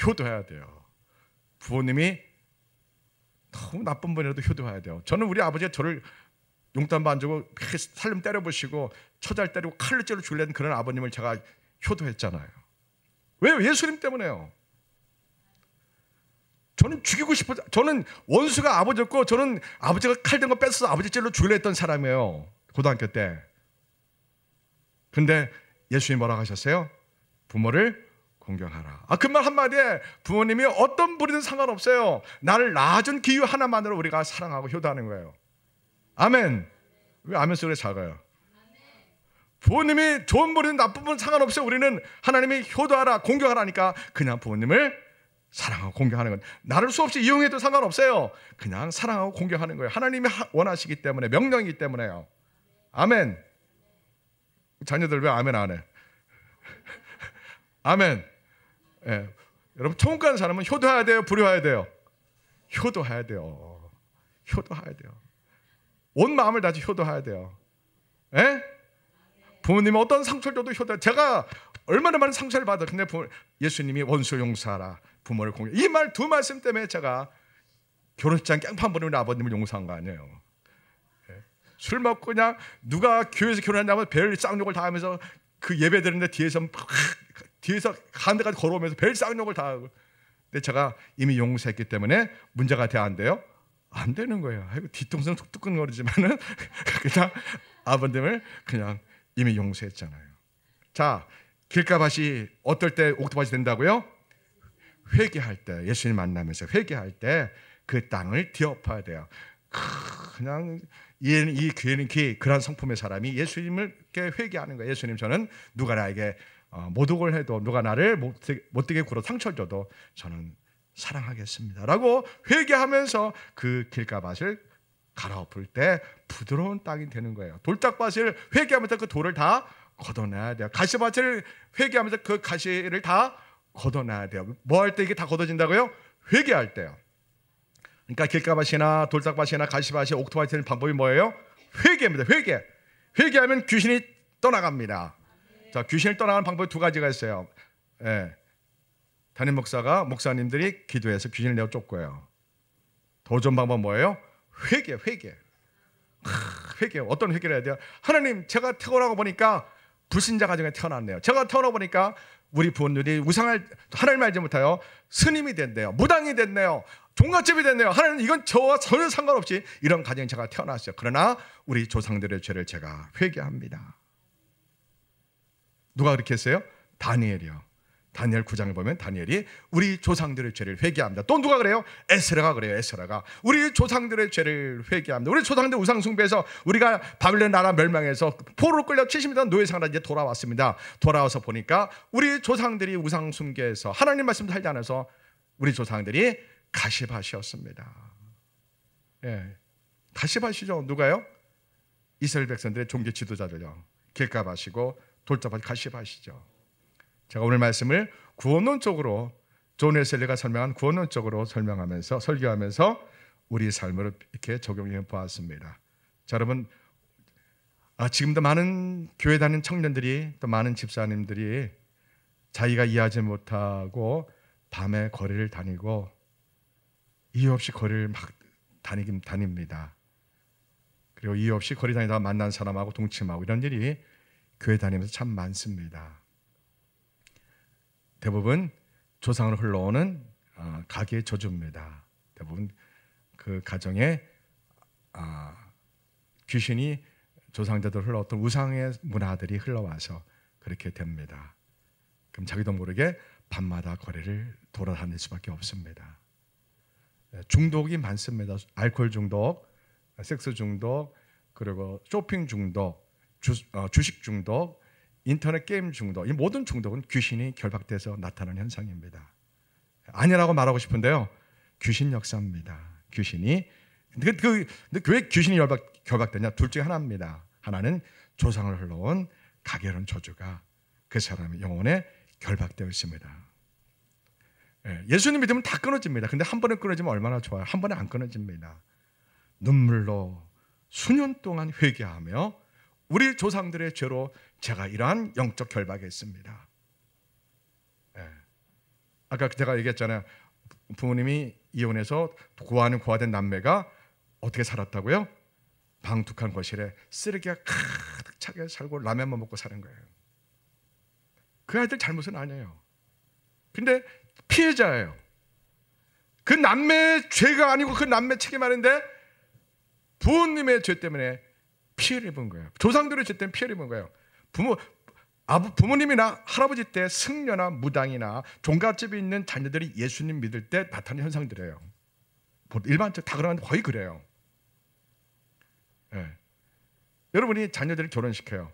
Speaker 4: 효도해야 돼요. 부모님이 너무 나쁜 분이라도 효도해야 돼요. 저는 우리 아버지가 저를 용돈도 안 주고 살림 때려부시고 처잘 때리고 칼로 찔러 죽이려는 그런 아버님을 제가 효도했잖아요. 왜요? 예수님 때문에요. 저는 죽이고 싶어. 저는 원수가 아버지였고, 저는 아버지가 칼 든 거 뺏어서 아버지 찔러 죽이려 했던 사람이에요, 고등학교 때. 근데 예수님이 뭐라고 하셨어요? 부모를 공경하라. 그 말 한마디에 부모님이 어떤 분이든 상관없어요. 나를 낳아준 기유 하나만으로 우리가 사랑하고 효도하는 거예요. 아멘. 왜 아멘 소리가 작아요? 부모님이 좋은 분이든 나쁜 분은 상관없어요. 우리는 하나님이 효도하라, 공경하라니까 그냥 부모님을 사랑하고 공경하는 건, 나를 수없이 이용해도 상관없어요. 그냥 사랑하고 공경하는 거예요. 하나님이 원하시기 때문에, 명령이기 때문에요. 아멘. 자녀들 왜 아멘 안 해? 아멘. 예. 여러분, 천국 가는 사람은 효도해야 돼요, 불효해야 돼요? 효도해야 돼요. 효도해야 돼요. 온 마음을 다해서 효도해야 돼요. 예? 부모님이 어떤 상처를 줘도 효도. 제가 얼마나 많은 상처를 받아. 근데 예수님이 원수 용서하라, 부모를 공경. 이 말 두 말씀 때문에 제가 결혼식장 깽판 부리는 아버님을 용서한 거 아니에요. 예? 술 먹고 그냥 누가 교회에서 결혼한다면 별 쌍욕을 다 하면서 그 예배 드리는데 뒤에서 한 대까지 걸어오면서 별 쌍욕을 다 하고. 근데 제가 이미 용서했기 때문에 문제가 돼야 안 돼요? 안 되는 거예요. 아이고, 뒤통수는 툭툭 끊거리지만은 그냥 아버님을 그냥 이미 용서했잖아요. 자, 길가밭이 어떨 때 옥토밭이 된다고요? 회개할 때, 예수님 만나면서 회개할 때 그 땅을 뒤엎어야 돼요. 그냥 이 귀에는 귀, 그런 성품의 사람이 예수님을 회개하는 거예요. 예수님, 저는 누가 나에게 모독을 해도, 누가 나를 못되게 굴어 상처를 줘도 저는 사랑하겠습니다 라고 회개하면서 그 길가밭을 갈아엎을 때 부드러운 땅이 되는 거예요. 돌짝밭을 회개하면서 그 돌을 다 걷어내야 돼요. 가시밭을 회개하면서 그 가시를 다 걷어내야 돼요. 뭐 할 때 이게 다 걷어진다고요? 회개할 때요. 그러니까 길가밭이나 돌짝밭이나 가시밭이 옥토밭이 되는 방법이 뭐예요? 회개입니다. 회개하면 귀신이 떠나갑니다. 자, 귀신을 떠나가는 방법이 두 가지가 있어요. 예. 담임 목사님들이 기도해서 귀신을 내어 쫓고요. 더 좋은 방법 뭐예요? 회개. 어떤 회개를 해야 돼요? 하나님, 제가 태어나고 보니까 불신자 가정에 태어났네요. 제가 태어나고 보니까 우리 부모님이 하나님 알지 못하여 스님이 됐네요. 무당이 됐네요. 종갓집이 됐네요. 하나님, 이건 저와 전혀 상관없이 이런 가정에 제가 태어났어요. 그러나 우리 조상들의 죄를 제가 회개합니다. 누가 그렇게 했어요? 다니엘이요. 다니엘 9장을 보면 다니엘이 우리 조상들의 죄를 회개합니다. 또 누가 그래요? 에스라가 그래요. 에스라가 우리 조상들의 죄를 회개합니다. 우리 조상들 우상 숭배해서 우리가 바빌론 나라 멸망해서 포로로 끌려 70년 노예 생활 이제 돌아왔습니다. 돌아와서 보니까 우리 조상들이 우상 숭배해서 하나님 말씀 살지 않아서 우리 조상들이 가시밭이었습니다. 예, 가시밭이죠. 누가요? 이스라엘 백성들의 종교 지도자들요. 길가밭이고 돌짝밭 가시밭이죠. 제가 오늘 말씀을 구원론적으로, 존 웨슬리가 설명한 구원론적으로 설교하면서 우리 삶을 이렇게 적용해 보았습니다. 자, 여러분, 지금도 많은 교회 다니는 청년들이, 또 많은 집사님들이 자기가 이해하지 못하고 밤에 거리를 다니고 이유 없이 거리를 막 다닙니다. 그리고 이유 없이 거리 다니다가 만난 사람하고 동침하고 이런 일이 교회 다니면서 참 많습니다. 대부분 조상으로 흘러오는 가계의 저주입니다. 대부분 그 가정에 귀신이 조상들로 흘러왔던 우상의 문화들이 흘러와서 그렇게 됩니다. 그럼 자기도 모르게 밤마다 거리를 돌아다닐 수밖에 없습니다. 중독이 많습니다. 알코올 중독, 섹스 중독, 그리고 쇼핑 중독, 주식 중독, 인터넷 게임 중독, 이 모든 중독은 귀신이 결박돼서 나타나는 현상입니다. 아니라고 말하고 싶은데요, 귀신 역사입니다. 귀신이. 근데 왜 귀신이 결박되냐? 둘 중에 하나입니다. 하나는 조상을 흘러온 가계론 저주가 그 사람의 영혼에 결박되어 있습니다. 예수님 믿으면 다 끊어집니다. 근데 한 번에 끊어지면 얼마나 좋아요. 한 번에 안 끊어집니다. 눈물로, 수년 동안 회개하며 우리 조상들의 죄로 제가 이러한 영적 결박에 있습니다. 예. 아까 제가 얘기했잖아요. 부모님이 이혼해서 고아된 남매가 어떻게 살았다고요? 방 두 칸 거실에 쓰레기가 가득 차게 살고 라면만 먹고 사는 거예요. 그 아이들 잘못은 아니에요. 근데 피해자예요. 그 남매의 죄가 아니고 그 남매 책임하는데 부모님의 죄 때문에 피해를 입은 거예요. 조상들의 죄 때문에 피해를 입은 거예요. 부모님이나 할아버지 때 승려나 무당이나 종갓집에 있는 자녀들이 예수님 믿을 때 나타나는 현상들이에요. 일반적으로 다 그러는데 거의 그래요. 예. 여러분이 자녀들을 결혼시켜요.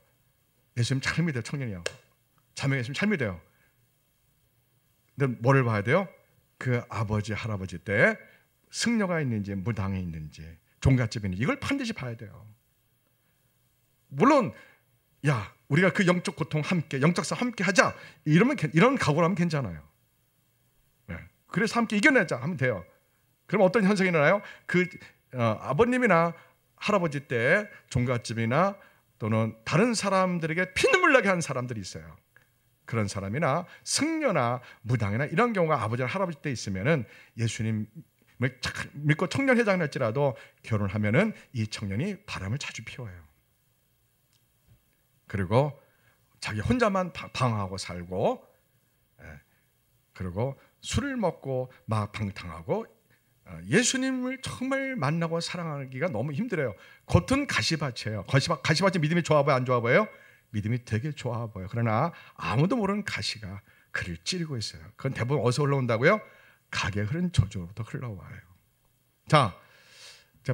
Speaker 4: 예수님 잘 믿어요. 청년이요. 자매 예수님 잘 믿어요. 근데 뭐를 봐야 돼요? 그 아버지 할아버지 때 승려가 있는지 무당이 있는지 종갓집이 있는지 이걸 반드시 봐야 돼요. 물론 야 우리가 그 영적 고통 함께 영적 싸움 함께 하자 이런 각오를 하면 괜찮아요. 네. 그래서 함께 이겨내자 하면 돼요. 그럼 어떤 현상이 일어나요? 아버님이나 할아버지 때 종갓집이나 또는 다른 사람들에게 피눈물 나게 한 사람들이 있어요. 그런 사람이나 승려나 무당이나 이런 경우가 아버지나 할아버지 때 있으면은 예수님 믿고 청년회장을 할지라도 결혼하면은 이 청년이 바람을 자주 피워요. 그리고 자기 혼자만 방황하고 살고, 그리고 술을 먹고 막 방탕하고 예수님을 정말 만나고 사랑하기가 너무 힘들어요. 겉은 가시밭이에요. 가시밭이 믿음이 좋아 보여요? 안 좋아 보여요? 믿음이 되게 좋아 보여요. 그러나 아무도 모르는 가시가 그를 찌르고 있어요. 그건 대부분 어디서 흘러온다고요? 가게 흐른 저주로부터 흘러와요. 자,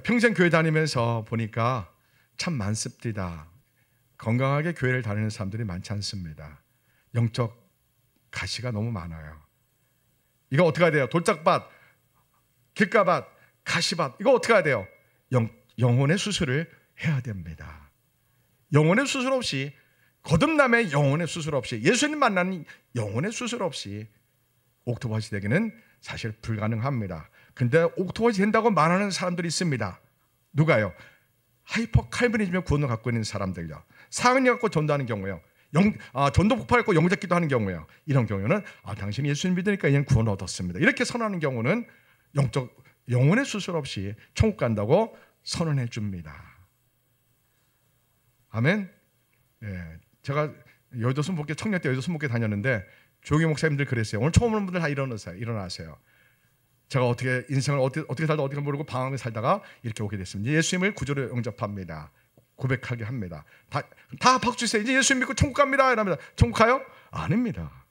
Speaker 4: 평생 교회 다니면서 보니까 참 많습니다. 건강하게 교회를 다니는 사람들이 많지 않습니다. 영적 가시가 너무 많아요. 이거 어떻게 해야 돼요? 돌짝밭, 길가밭, 가시밭 이거 어떻게 해야 돼요? 영혼의 수술을 해야 됩니다. 영혼의 수술 없이 거듭남의 영혼의 수술 없이 예수님 만나는 영혼의 수술 없이 옥토버시 되기는 사실 불가능합니다. 근데 옥토버시 된다고 말하는 사람들이 있습니다. 누가요? 하이퍼 칼빈이즘의 구원을 갖고 있는 사람들요. 사은이 갖고 전도하는 경우요. 전도 폭발했고 영접기도 하는 경우요. 이런 경우는 당신이 예수님 믿으니까 이제 구원 얻었습니다. 이렇게 선언하는 경우는 영혼의 수술 없이 천국 간다고 선언해 줍니다. 아멘. 예, 제가 여의도 순복회 청년 때 여의도 순복회 다녔는데 조기 목사님들 그랬어요. 오늘 처음 오는 분들 다 일어나세요. 제가 어떻게 인생을 어떻게 살다 어떻게 모르고 방황을 살다가 이렇게 오게 됐습니다. 예수님을 구주로 영접합니다. 고백하게 합니다. 다 박수 주세요. 이제 예수님 믿고 천국 갑니다. 이랍니다. 천국 가요? 아닙니다.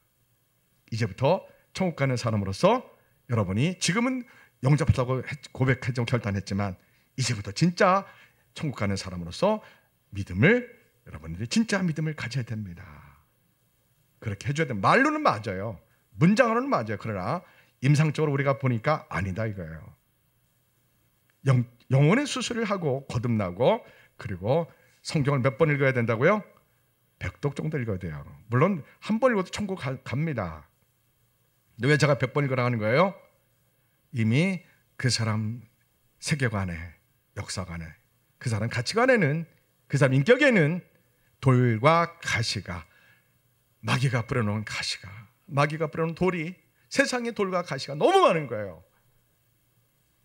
Speaker 4: 이제부터 천국 가는 사람으로서 여러분이 지금은 영접하자고 고백하자고 결단했지만 이제부터 진짜 천국 가는 사람으로서 여러분들이 진짜 믿음을 가져야 됩니다. 그렇게 해줘야 됩니다. 말로는 맞아요. 문장으로는 맞아요. 그러나 임상적으로 우리가 보니까 아니다 이거예요. 영혼의 수술을 하고 거듭나고 그리고 성경을 몇 번 읽어야 된다고요? 100독 정도 읽어야 돼요. 물론 한 번 읽어도 천국 갑니다. 근데 왜 제가 100번 읽으라 하는 거예요? 이미 그 사람 세계관에 역사관에 그 사람 가치관에는 그 사람 인격에는 돌과 가시가 마귀가 뿌려놓은 가시가 마귀가 뿌려놓은 돌이 세상에 돌과 가시가 너무 많은 거예요.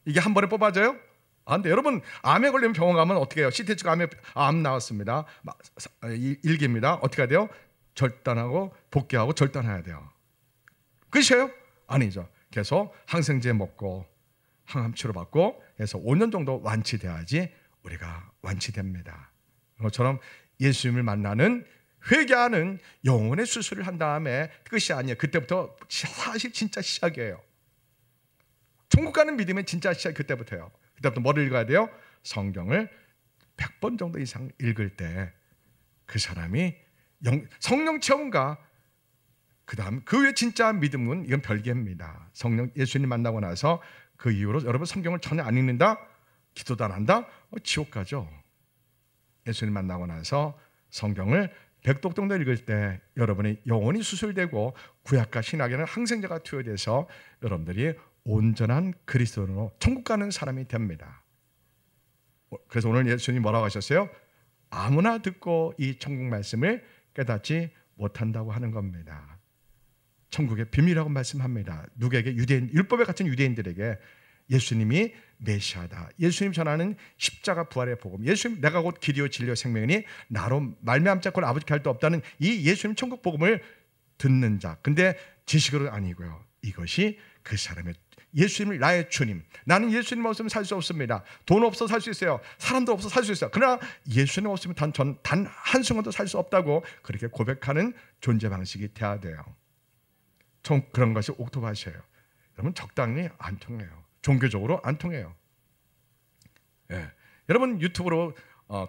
Speaker 4: 이게 한 번에 뽑아져요? 근데 여러분 암에 걸리면 병원 가면 어떻게 해요? CTG 암 나왔습니다. 일기입니다. 어떻게 해야 돼요? 절단하고 복귀하고 절단해야 돼요. 끝이에요? 아니죠. 계속 항생제 먹고 항암 치료받고 해서 5년 정도 완치돼야지 우리가 완치됩니다. 그것처럼 예수님을 만나는 회개하는 영혼의 수술을 한 다음에 끝이 아니에요. 그때부터 사실 진짜 시작이에요. 천국 가는 믿음은 진짜 시작 그때부터예요. 그때부터 뭐를 읽어야 돼요? 성경을 100번 정도 이상 읽을 때 그 사람이 성령 체험과 그 다음 그 외에 진짜 믿음은 이건 별개입니다. 성령 예수님 만나고 나서 그 이후로 여러분 성경을 전혀 안 읽는다? 기도도 안 한다? 지옥 가죠. 예수님 만나고 나서 성경을 100독 정도 읽을 때 여러분의 영혼이 수술되고 구약과 신약에는 항생제가 투여돼서 여러분들이 온전한 그리스도인으로 천국 가는 사람이 됩니다. 그래서 오늘 예수님이 뭐라고 하셨어요? 아무나 듣고 이 천국 말씀을 깨닫지 못한다고 하는 겁니다. 천국의 비밀이라고 말씀합니다. 누구에게? 유대인, 율법에 갇힌 유대인들에게 예수님이 메시아다. 예수님 전하는 십자가 부활의 복음. 예수님 내가 곧 길이요 진리요 생명이니 나로 말미암지 않고는 아버지께 할 수 없다는 이 예수님 천국 복음을 듣는 자. 근데 지식으로 아니고요. 이것이 그 사람의 예수님을 나의 주님. 나는 예수님 없으면 살 수 없습니다. 돈 없어 살 수 있어요. 사람도 없어 살 수 있어요. 그러나 예수님 없으면 단 한순간도 살 수 없다고 그렇게 고백하는 존재 방식이 돼야 돼요. 그런 것이 옥토밭이에요. 여러분 적당히 안 통해요. 종교적으로 안 통해요. 예. 여러분 유튜브로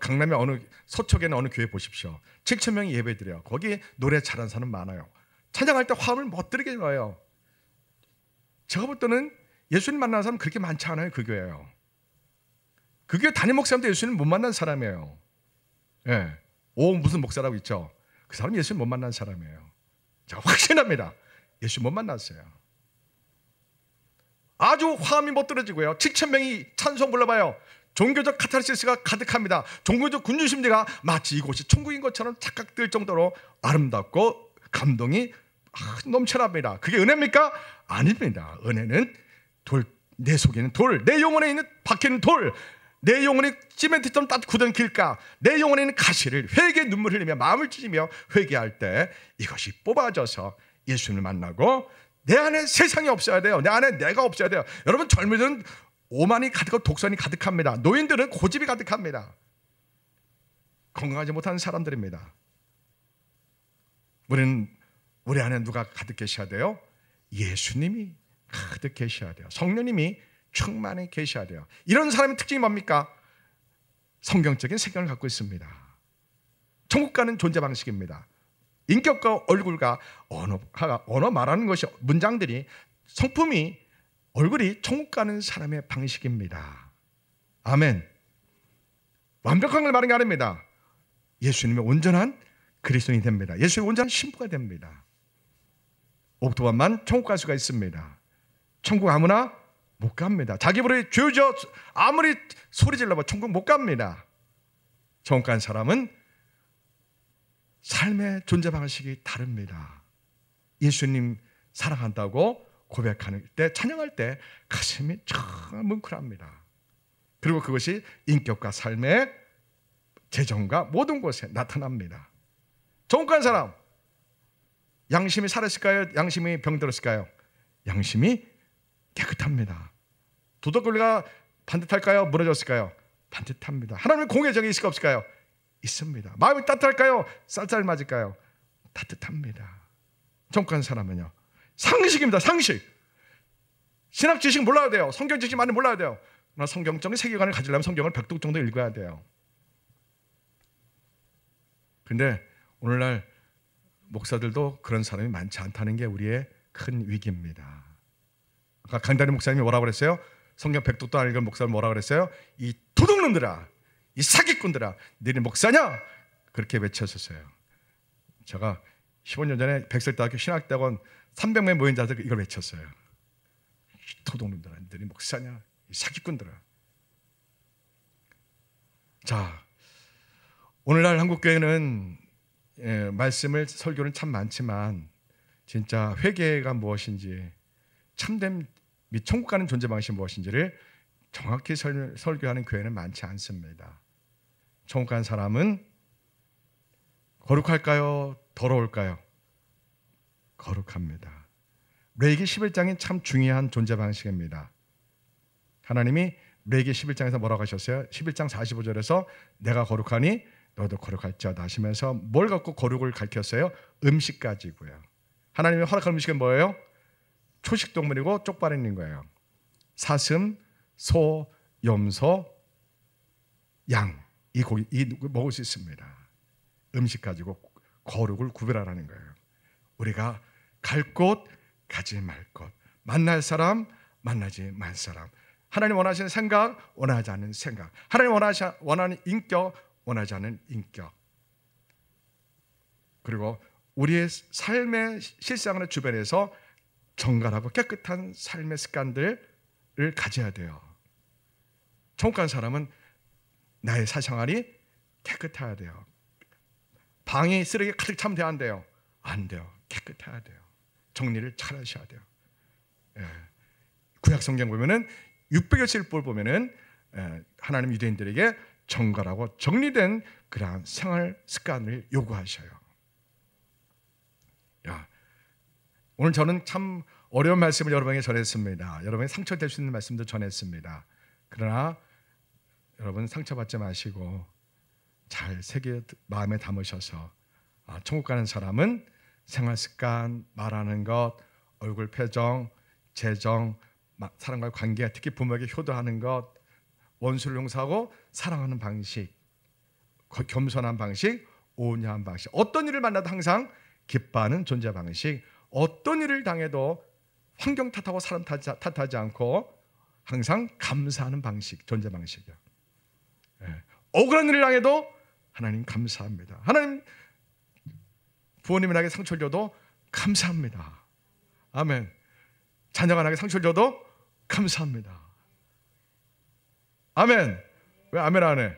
Speaker 4: 강남의 어느 서초계는 어느 교회 보십시오. 7,000명이 예배드려요. 거기 노래 잘하는 사람 많아요. 찬양할 때 화음을 못 들게 넣어요. 제가 볼 때는 예수님 만나는 사람 그렇게 많지 않아요. 그 교회요. 그 교회 담임 목사님도 예수님 못 만난 사람이에요. 예. 무슨 목사라고 있죠. 그 사람 예수님 못 만난 사람이에요. 제가 확신합니다. 예수 못 만났어요. 아주 화음이 못 들어지고요. 7,000명이 찬송 불러봐요. 종교적 카타르시스가 가득합니다. 종교적 군주심리가 마치 이곳이 천국인 것처럼 착각될 정도로 아름답고 감동이 넘쳐납니다. 그게 은혜입니까? 아닙니다. 은혜는 내 속에는 돌, 내 영혼에 있는 박혀있는 돌, 내 영혼이 시멘트처럼 딱 굳은 길가, 내 영혼에 있는 가시를 회개의 눈물 흘리며 마음을 찢으며 회개할 때 이것이 뽑아져서 예수님을 만나고 내 안에 세상이 없어야 돼요. 내 안에 내가 없어야 돼요. 여러분 젊은이들은 오만이 가득하고 독선이 가득합니다. 노인들은 고집이 가득합니다. 건강하지 못한 사람들입니다. 우리 안에 누가 가득 계셔야 돼요? 예수님이 가득 계셔야 돼요. 성령님이 충만히 계셔야 돼요. 이런 사람의 특징이 뭡니까? 성경적인 생각을 갖고 있습니다. 천국 가는 존재 방식입니다. 인격과 얼굴과 언어 말하는 것이 문장들이 성품이 얼굴이 천국 가는 사람의 방식입니다. 아멘. 완벽한 걸 말하는 게 아닙니다. 예수님의 온전한 그리스도인이 됩니다. 예수의 온전한 신부가 됩니다. 옥토밭만 천국 갈 수가 있습니다. 천국 아무나 못 갑니다. 자기 부르에 죄져 아무리 소리 질러봐 천국 못 갑니다. 천국 간 사람은 삶의 존재 방식이 다릅니다. 예수님 사랑한다고 고백할 때, 찬양할 때 가슴이 참 뭉클합니다. 그리고 그것이 인격과 삶의 재정과 모든 곳에 나타납니다. 천국 간 사람, 양심이 살았을까요? 양심이 병들었을까요? 양심이 깨끗합니다. 도덕 권리가 반듯할까요? 무너졌을까요? 반듯합니다. 하나님의 공의 정이 있을까 없을까요? 있습니다. 마음이 따뜻할까요? 쌀쌀맞을까요? 따뜻합니다. 천국 간 사람은요 상식입니다. 상식. 신학 지식 몰라야 돼요. 성경 지식 많이 몰라야 돼요. 그러나 성경적인 세계관을 가지려면 성경을 100독 정도 읽어야 돼요. 근데 오늘날 목사들도 그런 사람이 많지 않다는 게 우리의 큰 위기입니다. 아까 강다리 목사님이 뭐라고 그랬어요? 성경 100독도 안 읽은 목사님 뭐라고 그랬어요? 이 도둑놈들아, 이 사기꾼들아, 너희 목사냐? 그렇게 외쳤었어요. 제가 15년 전에 백설대학교 신학대학원 300명 모인 자들 이걸 외쳤어요. 이 도둑놈들아, 너희 목사냐? 이 사기꾼들아. 자, 오늘날 한국교회는 말씀을 설교는 참 많지만 진짜 회개가 무엇인지 참된 및 천국 가는 존재 방식이 무엇인지를 정확히 설교하는 교회는 많지 않습니다. 천국 간 사람은 거룩할까요? 더러울까요? 거룩합니다. 레위기 11장이 참 중요한 존재 방식입니다. 하나님이 레위기 11장에서 뭐라고 하셨어요? 11장 45절에서 내가 거룩하니 너도 거룩할지어다 하시면서 뭘 갖고 거룩을 가르쳤어요? 음식 가지고요. 하나님이 허락한 음식은 뭐예요? 초식동물이고 쪽발인인 거예요. 사슴, 소, 염소, 양, 이 고기 먹을 수 있습니다. 음식 가지고 거룩을 구별하라는 거예요. 우리가 갈 곳, 가지 말 곳, 만날 사람, 만나지 말 사람, 하나님 원하시는 생각, 원하지 않는 생각, 하나님 원하는 인격, 원하지 않는 인격, 그리고 우리의 삶의 실생활의 주변에서 정갈하고 깨끗한 삶의 습관들을 가져야 돼요. 천국 간 사람은 나의 사생활이 깨끗해야 돼요. 방이 쓰레기 가득 차면 돼요, 안 돼요? 안 돼요. 깨끗해야 돼요. 정리를 잘 하셔야 돼요. 예. 구약 성경 보면은 600여칠 보면은 하나님 유대인들에게 정갈하고 정리된 그러한 생활 습관을 요구하셔요. 야, 오늘 저는 참 어려운 말씀을 여러분에게 전했습니다. 여러분이 상처될 수 있는 말씀도 전했습니다. 그러나 여러분 상처받지 마시고 잘 새겨 마음에 담으셔서 천국 가는 사람은 생활 습관, 말하는 것, 얼굴 표정, 재정, 사람과의 관계, 특히 부모에게 효도하는 것, 원수를 용서하고 사랑하는 방식, 겸손한 방식, 온유한 방식, 어떤 일을 만나도 항상 기뻐하는 존재 방식, 어떤 일을 당해도 환경 탓하고 사람 탓하지 않고 항상 감사하는 방식, 존재 방식이요. 억울한 일을 당해도 하나님 감사합니다. 하나님 부모님에게 상처를 줘도 감사합니다. 아멘. 자녀가 나에게 상처를 줘도 감사합니다. 아멘. 왜 아멘 안 해?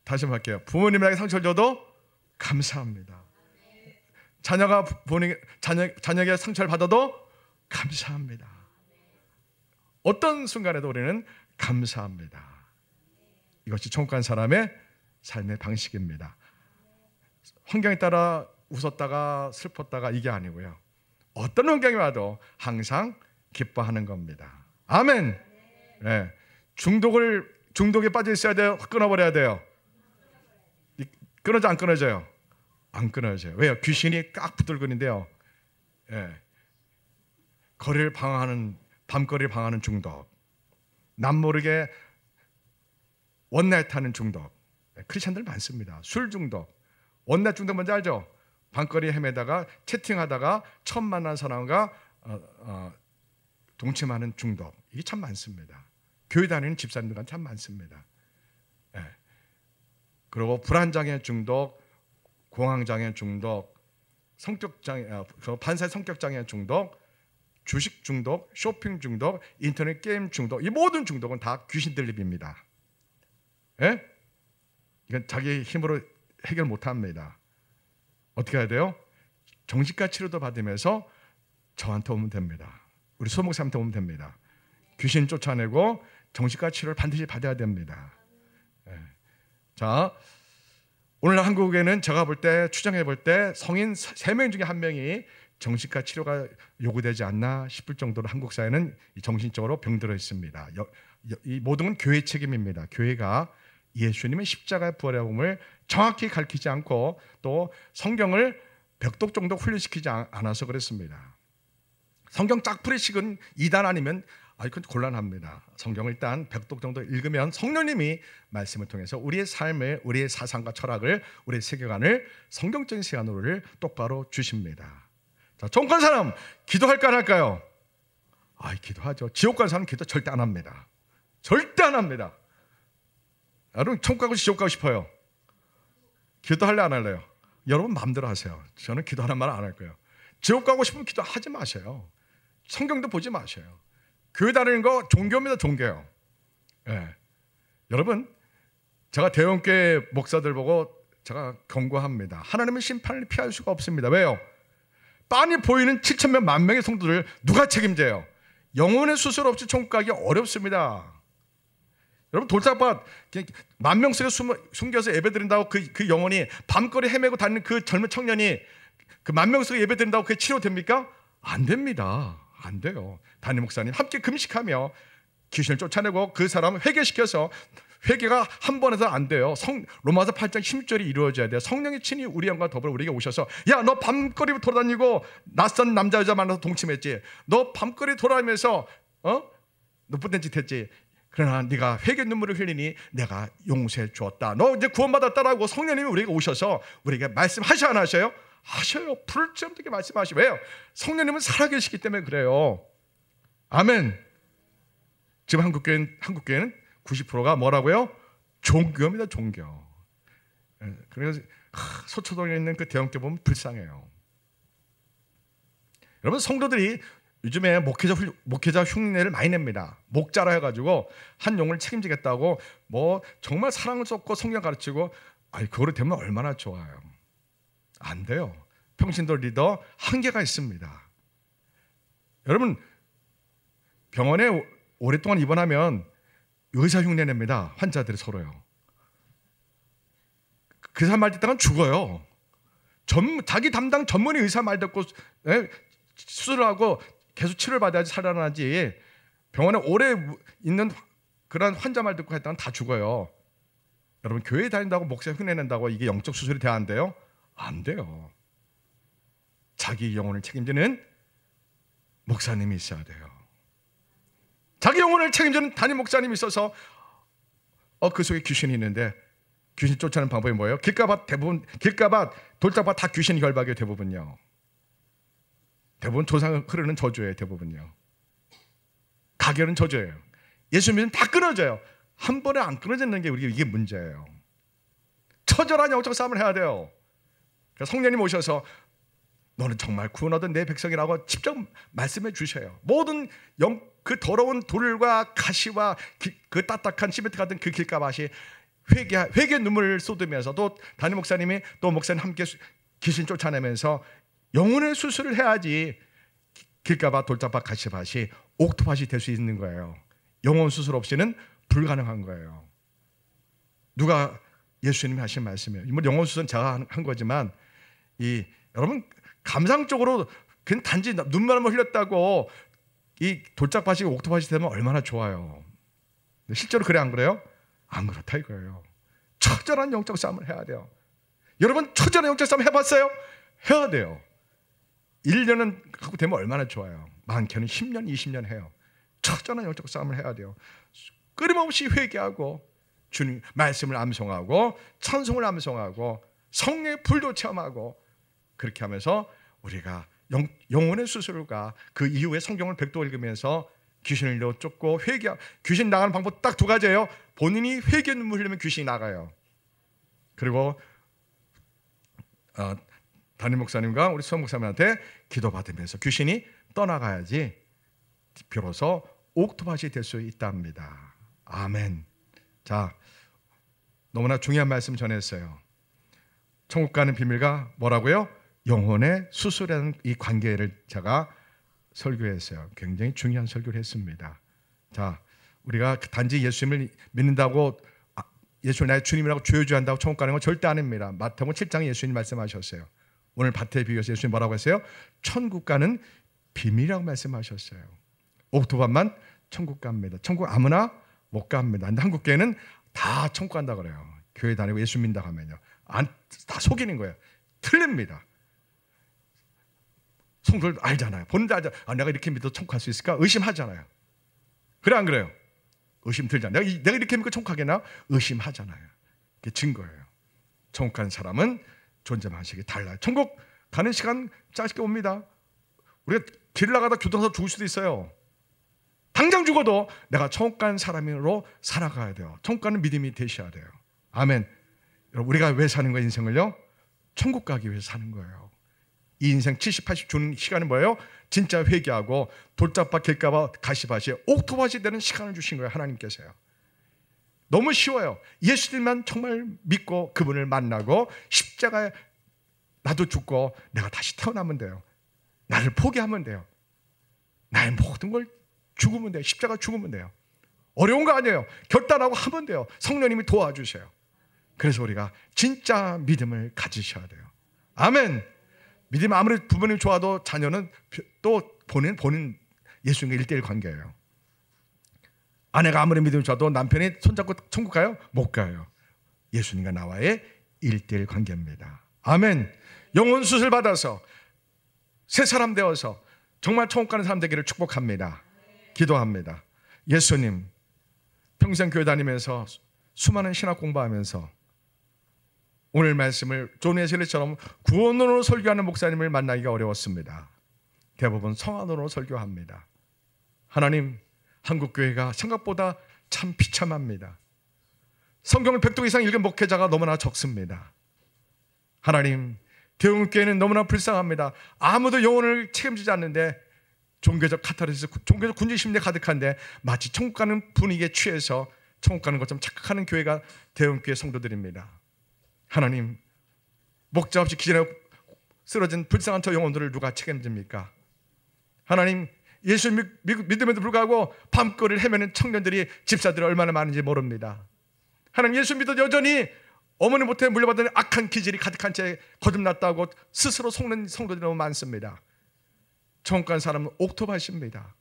Speaker 4: 다시 한번 할게요. 부모님에게 상처를 줘도 감사합니다. 자녀가 자녀에게 상처를 받아도 감사합니다. 어떤 순간에도 우리는 감사합니다. 이것이 천국 간 사람의 삶의 방식입니다. 환경에 따라 웃었다가 슬펐다가 이게 아니고요. 어떤 환경이 와도 항상 기뻐하는 겁니다. 아멘. 네. 중독에 빠져 있어야 돼요? 끊어버려야 돼요? 끊어져 안 끊어져요? 안 끊어져요. 왜요? 귀신이 깍 붙들거린대요. 예. 거리를 방황하는, 밤거리를 방황하는 중독, 남모르게 원나잇 하는 중독. 크리스천들 많습니다. 술 중독, 원나잇 중독 뭔지 알죠? 밤거리에 헤매다가 채팅하다가 처음 만난 사람과 동침하는 중독. 이게 참 많습니다. 교회 다니는 집사님들은 참 많습니다. 예. 그리고 불안장애 중독, 공황장애 중독, 성격장애, 반사의 성격장애 중독, 주식 중독, 쇼핑 중독, 인터넷 게임 중독, 이 모든 중독은 다 귀신 들림입니다. 예? 이건 자기 힘으로 해결 못합니다. 어떻게 해야 돼요? 정신과 치료도 받으면서 저한테 오면 됩니다. 우리 소목사한테 오면 됩니다. 귀신 쫓아내고 정신과 치료를 반드시 받아야 됩니다. 예. 자, 오늘 한국에는 제가 볼 때, 추정해 볼 때 성인 3명 중에 1명이 정신과 치료가 요구되지 않나 싶을 정도로 한국 사회는 정신적으로 병들어 있습니다. 이 모든 건 교회 책임입니다. 교회가 예수님의 십자가의 부활의 복음을 정확히 가르치지 않고 또 성경을 벽독 정도 훈련시키지 않아서 그랬습니다. 성경 짝풀이식은 2단 아니면 그건 곤란합니다. 성경을 일단 벽독 정도 읽으면 성령님이 말씀을 통해서 우리의 삶을, 우리의 사상과 철학을, 우리의 세계관을 성경적인 시간으로를 똑바로 주십니다. 자, 천국 간 사람 기도할까 안 할까요? 기도하죠. 지옥 간 사람 기도 절대 안 합니다. 절대 안 합니다. 여러분 천국 가고 지옥 가고 싶어요? 기도할래 안 할래요? 여러분 마음대로 하세요. 저는 기도하는 말 안 할 거예요. 지옥 가고 싶으면 기도하지 마세요. 성경도 보지 마세요. 교회 다니는 거 종교입니다. 종교요. 예. 여러분, 제가 대형교회 목사들 보고 제가 경고합니다. 하나님의 심판을 피할 수가 없습니다. 왜요? 빤히 보이는 7,000명, 10,000명의 성도들 누가 책임져요? 영혼의 수술 없이 천국 가기 어렵습니다. 여러분 돌짝밭 10,000명 속에 숨겨서 예배드린다고 그 영혼이 밤거리 헤매고 다니는 그 젊은 청년이 그 10,000명 속에 예배드린다고 그게 치료됩니까? 안 됩니다. 안 돼요. 담임 목사님 함께 금식하며 귀신을 쫓아내고 그 사람을 회개시켜서, 회개가 한 번에서 안 돼요. 로마서 8장 16절이 이루어져야 돼요. 성령의 친히 우리 영과 더불어 우리에게 오셔서, 야, 너 밤거리 돌아다니고 낯선 남자 여자 만나서 동침했지. 너 밤거리 돌아다니면서 나쁜 짓 했지. 그러나 네가 회개 눈물을 흘리니 내가 용서해 주었다. 너 이제 구원받았다라고 성령님이 우리에게 오셔서 우리에게 말씀하셔 안 하셔요? 하셔요. 불점되게 말씀하시고. 왜요? 성령님은 살아계시기 때문에 그래요. 아멘. 지금 한국교회는 90%가 뭐라고요? 종교입니다. 종교. 그래서 소초동에 있는 그 대형교회 보면 불쌍해요. 여러분 성도들이 요즘에 목회자 흉내를 많이 냅니다. 목자라 해가지고 한 영혼을 책임지겠다고 뭐 정말 사랑을 쏟고 성경 가르치고, 그거로 되면 얼마나 좋아요. 안 돼요. 평신도 리더 한계가 있습니다. 여러분, 병원에 오랫동안 입원하면 의사 흉내 냅니다. 환자들이 서로요. 그 사람 말 듣다가 죽어요. 자기 담당 전문의 의사 말 듣고 수술을 하고 계속 치료를 받아야지 살아나지, 병원에 오래 있는 그런 환자 말 듣고 했다가 다 죽어요. 여러분, 교회 다닌다고 목사 흉내낸다고 이게 영적 수술이 돼야 안 돼요? 안 돼요. 자기 영혼을 책임지는 목사님이 있어야 돼요. 자기 영혼을 책임지는 담임 목사님이 있어서 그 속에 귀신이 있는데, 귀신 쫓아내는 방법이 뭐예요? 길가밭 돌짝밭 다 귀신 결박이에요. 대부분 조상 흐르는 저주예요. 대부분요. 가결은 저주예요. 예수 믿으면 다 끊어져요. 한 번에 안 끊어지는 게 이게 문제예요. 처절한 영적 싸움을 해야 돼요. 성령님 오셔서 너는 정말 구원 얻은 내 백성이라고 직접 말씀해 주셔요. 모든 그 더러운 돌과 가시와 그 딱딱한 시멘트 같은 그 길가밭이 회개 눈물을 쏟으면서도 담임 목사님이 또 목사님 함께 귀신 쫓아내면서 영혼의 수술을 해야지 길가밭, 돌짝밭, 가시밭이 옥토밭이 될 수 있는 거예요. 영혼 수술 없이는 불가능한 거예요. 누가 예수님이 하신 말씀이에요. 영혼 수술은 제가 한 거지만 여러분, 감상적으로 그냥 단지 눈물만 흘렸다고 이 돌짝밭이 옥토밭이 되면 얼마나 좋아요. 실제로 그래 안 그래요? 안 그렇다 이거예요. 처절한 영적 싸움을 해야 돼요. 여러분, 처절한 영적 싸움 해봤어요? 해야 돼요. 1년은 하고 되면 얼마나 좋아요. 많게는 10년, 20년 해요. 처절한 영적 싸움을 해야 돼요. 끊임없이 회개하고 주님 말씀을 암송하고 찬송을 암송하고 성령의 불도 체험하고, 그렇게 하면서 우리가 영혼의 수술과 그 이후에 성경을 백도 읽으면서 귀신을 쫓고 귀신 나가는 방법 딱 2가지예요. 본인이 회개 눈물 흘리면 귀신이 나가요. 그리고 담임 목사님과 우리 수석 목사님한테 기도받으면서 귀신이 떠나가야지 비로소 옥토밭이 될 수 있답니다. 아멘. 자, 너무나 중요한 말씀 전했어요. 천국 가는 비밀과 뭐라고요? 영혼의 수술이라는 이 관계를 제가 설교했어요. 굉장히 중요한 설교를 했습니다. 자, 우리가 단지 예수님을 믿는다고, 예수를 나의 주님이라고 조여줘한다고 천국 가는 건 절대 아닙니다. 마태복음 7장에 예수님 말씀하셨어요. 오늘 밭에 비유해서 예수님 뭐라고 했어요? 천국 가는 비밀이라고 말씀하셨어요. 옥토밭만 천국 갑니다. 천국 아무나 못 갑니다. 근데 한국 교회는 다 천국 간다 그래요. 교회 다니고 예수 믿는다 하면요. 다 속이는 거예요. 틀립니다. 성도들 알잖아요. 본인도 알잖아요. 내가 이렇게 믿어도 천국 갈 수 있을까? 의심하잖아요. 그래 안 그래요? 의심 들잖아요. 내가 이렇게 믿고 천국 가겠나? 의심하잖아요. 그게 증거예요. 천국 가는 사람은 존재 방식이 달라요. 천국 가는 시간 짧게 옵니다. 우리가 길 나가다 교통사고 죽을 수도 있어요. 당장 죽어도 내가 천국 가는 사람으로 살아가야 돼요. 천국 가는 믿음이 되셔야 돼요. 아멘. 여러분, 우리가 왜 사는 거예요? 인생을요? 천국 가기 위해서 사는 거예요. 이 인생 70, 80 주는 시간이 뭐예요? 진짜 회개하고 돌짝밭, 길가밭, 가시밭이 옥토밭이 되는 시간을 주신 거예요. 하나님께서요. 너무 쉬워요. 예수님만 정말 믿고 그분을 만나고 십자가에 나도 죽고 내가 다시 태어나면 돼요. 나를 포기하면 돼요. 나의 모든 걸 죽으면 돼요. 십자가 죽으면 돼요. 어려운 거 아니에요. 결단하고 하면 돼요. 성령님이 도와주세요. 그래서 우리가 진짜 믿음을 가지셔야 돼요. 아멘. 믿음 아무리 부모님 좋아도 자녀는 또 본인 예수님과 1:1 관계예요. 아내가 아무리 믿음이 좋아도 남편이 손잡고 천국 가요? 못 가요. 예수님과 나와의 1:1 관계입니다. 아멘. 영혼 수술 받아서 새 사람 되어서 정말 천국 가는 사람 되기를 축복합니다. 기도합니다. 예수님, 평생 교회 다니면서 수많은 신학 공부하면서 오늘 말씀을 존 웨슬리처럼 구원론으로 설교하는 목사님을 만나기가 어려웠습니다. 대부분 성안론으로 설교합니다. 하나님, 한국교회가 생각보다 참 비참합니다. 성경을 100독 이상 읽은 목회자가 너무나 적습니다. 하나님, 대웅교회는 너무나 불쌍합니다. 아무도 영혼을 책임지지 않는데 종교적 카타르시스, 종교적 군주심리에 가득한데 마치 천국 가는 분위기에 취해서 천국 가는 것처럼 착각하는 교회가 대형교회 성도들입니다. 하나님, 목자 없이 기절해 쓰러진 불쌍한 저 영혼들을 누가 책임집니까? 하나님, 예수 믿음에도 불구하고 밤거리를 헤매는 청년들이, 집사들이 얼마나 많은지 모릅니다. 하나님, 예수 믿어도 여전히 어머니 못해 물려받은 악한 기질이 가득한 채 거듭났다고 스스로 속는 성도들이 너무 많습니다. 천국 가는 사람은 옥토밭입니다.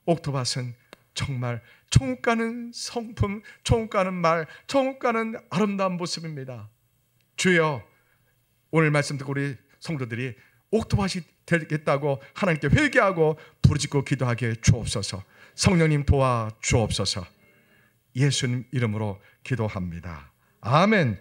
Speaker 4: 옥토밭은 정말 천국 가는 성품, 천국 가는 말, 천국 가는 아름다운 모습입니다. 주여, 오늘 말씀 듣고 우리 성도들이 옥토밭이 되겠다고 하나님께 회개하고 부르짖고 기도하게 주옵소서. 성령님 도와 주옵소서. 예수님 이름으로 기도합니다. 아멘.